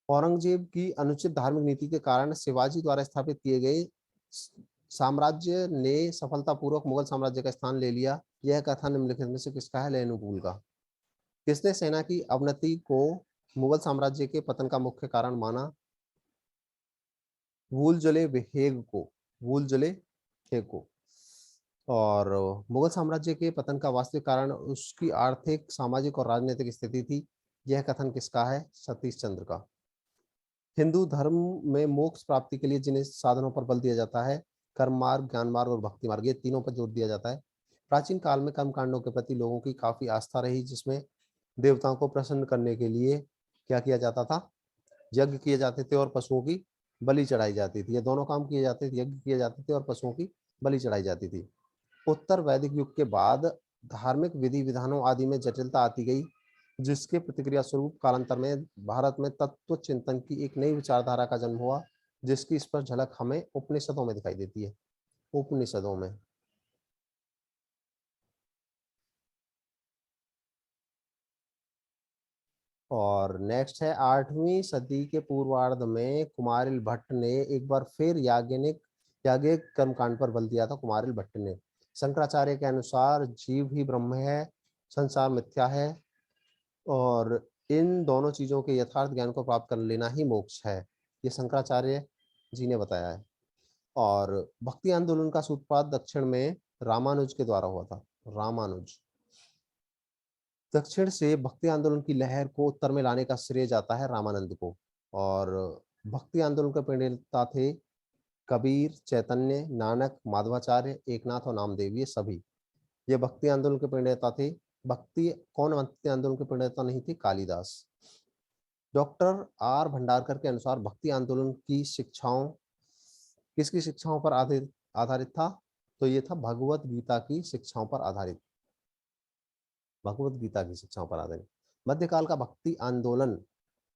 औरंगजेब की अनुचित धार्मिक नीति के कारण शिवाजी द्वारा स्थापित किए गए साम्राज्य ने सफलतापूर्वक मुगल साम्राज्य का स्थान ले लिया। यह कथन निम्नलिखित में से किसका है? लेनुपुल का। किसने सेना की अवनति को मुगल साम्राज्य के पतन का मुख्य कारण माना? वुलजले हेग को। वुलजले हेग को। और मुगल साम्राज्य के पतन का वास्तविक कारण उसकी आर्थिक, सामाजिक और राजनीतिक स्थिति थी। यह कथन किसका है? सतीश चंद्र का। हिंदू धर्म में मोक्ष प्राप्ति के लिए जिन साधनों पर बल दिया जाता है, कर्म मार्ग, ज्ञान मार्ग और भक्ति मार्ग, ये तीनों पर जोर दिया जाता है। प्राचीन काल में कर्म कांडों के प्रति लोगों की काफी आस्था रही, जिसमें देवताओं को प्रसन्न करने के लिए क्या किया जाता था? यज्ञ किए जाते थे और पशुओं की बलि चढ़ाई जाती थी। ये दोनों काम किए जाते थे, यज्ञ किए जाते थे और पशुओं की बलि चढ़ाई जाती थी। उत्तर वैदिक युग के बाद धार्मिक विधि विधानों आदि में जटिलता आती गई, जिसके प्रतिक्रिया स्वरूप कालांतर में भारत में तत्व चिंतन की एक नई विचारधारा का जन्म हुआ, जिसकी स्पष्ट झलक हमें उपनिषदों में दिखाई देती है। उपनिषदों में। और नेक्स्ट है, 8वीं सदी के पूर्वार्ध में कुमारिल भट्ट ने एक बार फिर याज्ञिक कर्मकांड पर बल दिया था। कुमारिल भट्ट ने। शंकराचार्य के अनुसार जीव ही ब्रह्म है, संसार मिथ्या है, और इन दोनों चीजों के यथार्थ ज्ञान को प्राप्त कर लेना ही मोक्ष है। ये शंकराचार्य जी ने बताया है। और भक्ति आंदोलन का सूत्रपात दक्षिण में रामानुज के द्वारा हुआ था। रामानुज। दक्षिण से भक्ति आंदोलन की लहर को उत्तर में लाने का श्रेय जाता है रामानंद को। और भक्ति आंदोलन के प्रणेता थे कबीर, चैतन्य, नानक, माधवाचार्य, एकनाथ और नामदेव। ये सभी ये भक्ति आंदोलन के प्रणेता थे। भक्ति आंदोलन के प्रणेता नहीं थे? कालिदास। डॉक्टर आर भंडारकर के अनुसार भक्ति आंदोलन की शिक्षाओं किसकी शिक्षाओं पर आधारित था? तो ये था भगवत गीता की शिक्षाओं पर आधारित। भगवत गीता की शिक्षाओं पर आधारित। मध्यकाल का भक्ति आंदोलन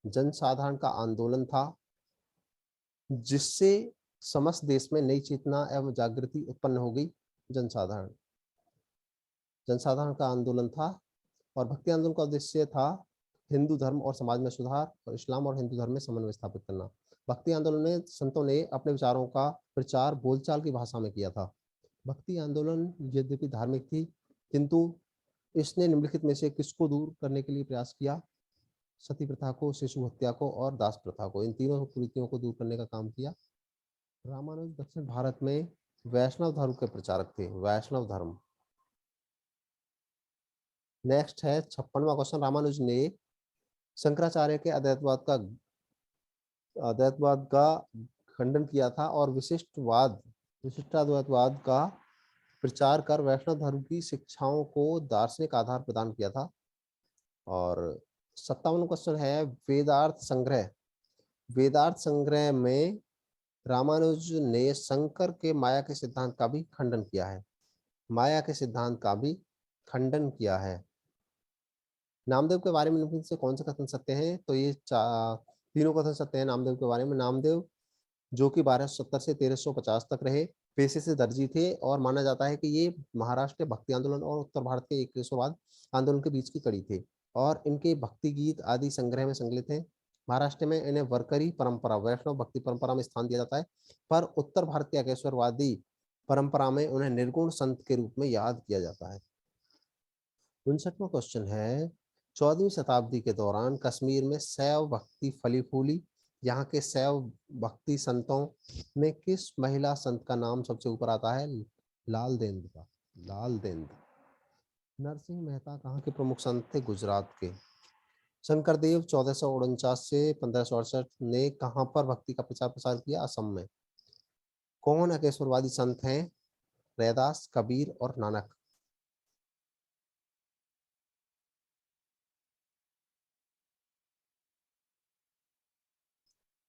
जनसाधारण का आंदोलन था, जिससे समस्त देश में नई चेतना एवं जागृति उत्पन्न हो गई। जनसाधारण का आंदोलन था। और भक्ति आंदोलन का उद्देश्य था हिंदू धर्म और समाज में सुधार, और इस्लाम और हिंदू धर्म में समन्वय स्थापित करना। भक्ति आंदोलन में संतों ने अपने विचारों का प्रचार बोलचाल की भाषा में किया था। भक्ति आंदोलन यद्यपि धार्मिक थी, किंतु इसने निम्नलिखित में से किसको दूर करने के लिए प्रयास किया? सती प्रथा को, शिशु हत्या को और दास प्रथा को। इन तीनों कुरीतियों को दूर करने का काम किया। रामानुज दक्षिण भारत में वैष्णव धर्म के प्रचारक थे। वैष्णव धर्म। नेक्स्ट है 56वां क्वेश्चन। रामानुज ने शंकराचार्य के अद्वैतवाद का अद्वैतवाद का खंडन किया था और विशिष्टाद्वैतवाद का प्रचार कर वैष्णव धर्म की शिक्षाओं को दार्शनिक आधार प्रदान किया था। और 57 क्वेश्चन है वेदार्थ संग्रह में रामानुज ने शंकर के माया के सिद्धांत का भी खंडन किया है। माया के सिद्धांत का भी खंडन किया है। नामदेव के बारे में निम्नलिखित से कौन से कथन सत्य हैं? तो ये तीनों कथन सत्य हैं नामदेव के बारे में। नामदेव जो कि 1270 से 1350 तक रहे, पेशे से दर्जी थे और माना जाता है कि ये महाराष्ट्र भक्ति आंदोलन और उत्तर भारत के एक केशववाद आंदोलन के बीच की कड़ी थे और इनके भक्ति गीत आदि संग्रह में संकलित हैं। महाराष्ट्र में इन्हें वरकरी परंपरा वैष्णव भक्ति परंपरा में स्थान दिया जाता है, पर उत्तर भारत के अकेश्वरवादी परंपरा में उन्हें निर्गुण संत के रूप में याद किया जाता है। 59वां क्वेश्चन है 14वीं शताब्दी के दौरान कश्मीर में शैव भक्ति फली फूली। यहाँ के शैव भक्ति संतों में किस महिला संत का नाम सबसे ऊपर आता है? लालदेंद का। लालदेंद। नरसिंह मेहता कहाँ के प्रमुख संत थे? गुजरात के। शंकरदेव 1449 से 1568 ने कहाँ पर भक्ति का प्रचार प्रसार किया? असम में। कौन अकेश्वरवादी संत हैं? रैदास, कबीर और नानक।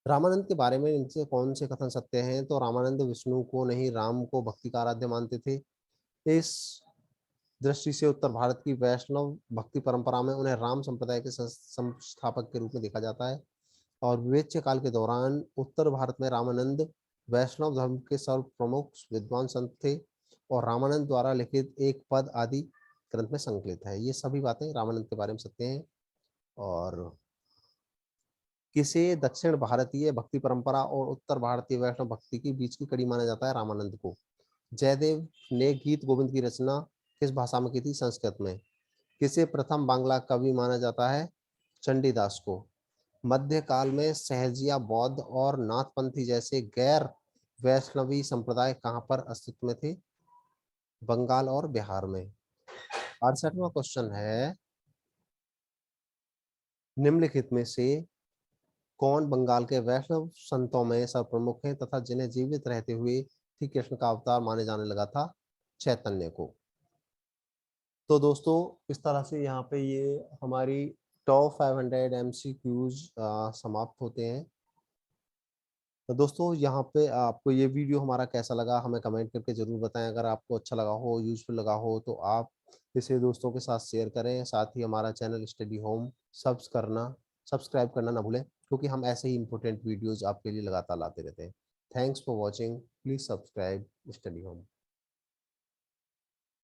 रामानंद के बारे में इनसे कौन से कथन सत्य हैं? तो रामानंद विष्णु को नहीं राम को भक्ति का आराध्य मानते थे। इस दृष्टि से उत्तर भारत की वैष्णव भक्ति परंपरा में उन्हें राम संप्रदाय के संस्थापक के रूप में देखा जाता है। और विवेच्य काल के दौरान उत्तर भारत में रामानंद वैष्णव धर्म के सर्व प्रमुख विद्वान संत थे और रामानंद द्वारा लिखित एक पद आदि ग्रंथ में संकलित है। ये सभी बातें रामानंद के बारे में सत्य हैं। और किसे दक्षिण भारतीय भक्ति परंपरा और उत्तर भारतीय वैष्णव भक्ति के बीच की कड़ी माना जाता है? रामानंद को। जयदेव ने गीत गोविंद की रचना किस भाषा में की थी? संस्कृत में। किसे प्रथम बांग्ला कवि माना जाता है? चंडीदास को। मध्यकाल में सहजिया बौद्ध और नाथपंथी जैसे गैर वैष्णवी संप्रदाय कहां पर अस्तित्व में थे? बंगाल और बिहार में। 68वां क्वेश्चन है निम्नलिखित में से कौन बंगाल के वैष्णव संतों में सर्वप्रमुख है तथा जिन्हें जीवित रहते हुए श्री कृष्ण का अवतार माने जाने लगा था? चैतन्य को। तो दोस्तों इस तरह से यहाँ पे ये हमारी टॉप 500 MCQs समाप्त होते हैं। तो दोस्तों यहाँ पे आपको ये वीडियो हमारा कैसा लगा हमें कमेंट करके जरूर बताएं। अगर आपको अच्छा लगा हो, यूजफुल लगा हो, तो आप इसे दोस्तों के साथ शेयर करें। साथ ही हमारा चैनल स्टडी होम सब्सक्राइब करना ना भूलें, क्योंकि हम ऐसे ही इंपॉर्टेंट वीडियोज आपके लिए लगातार लाते रहते हैं। Thanks for watching. Please subscribe study home.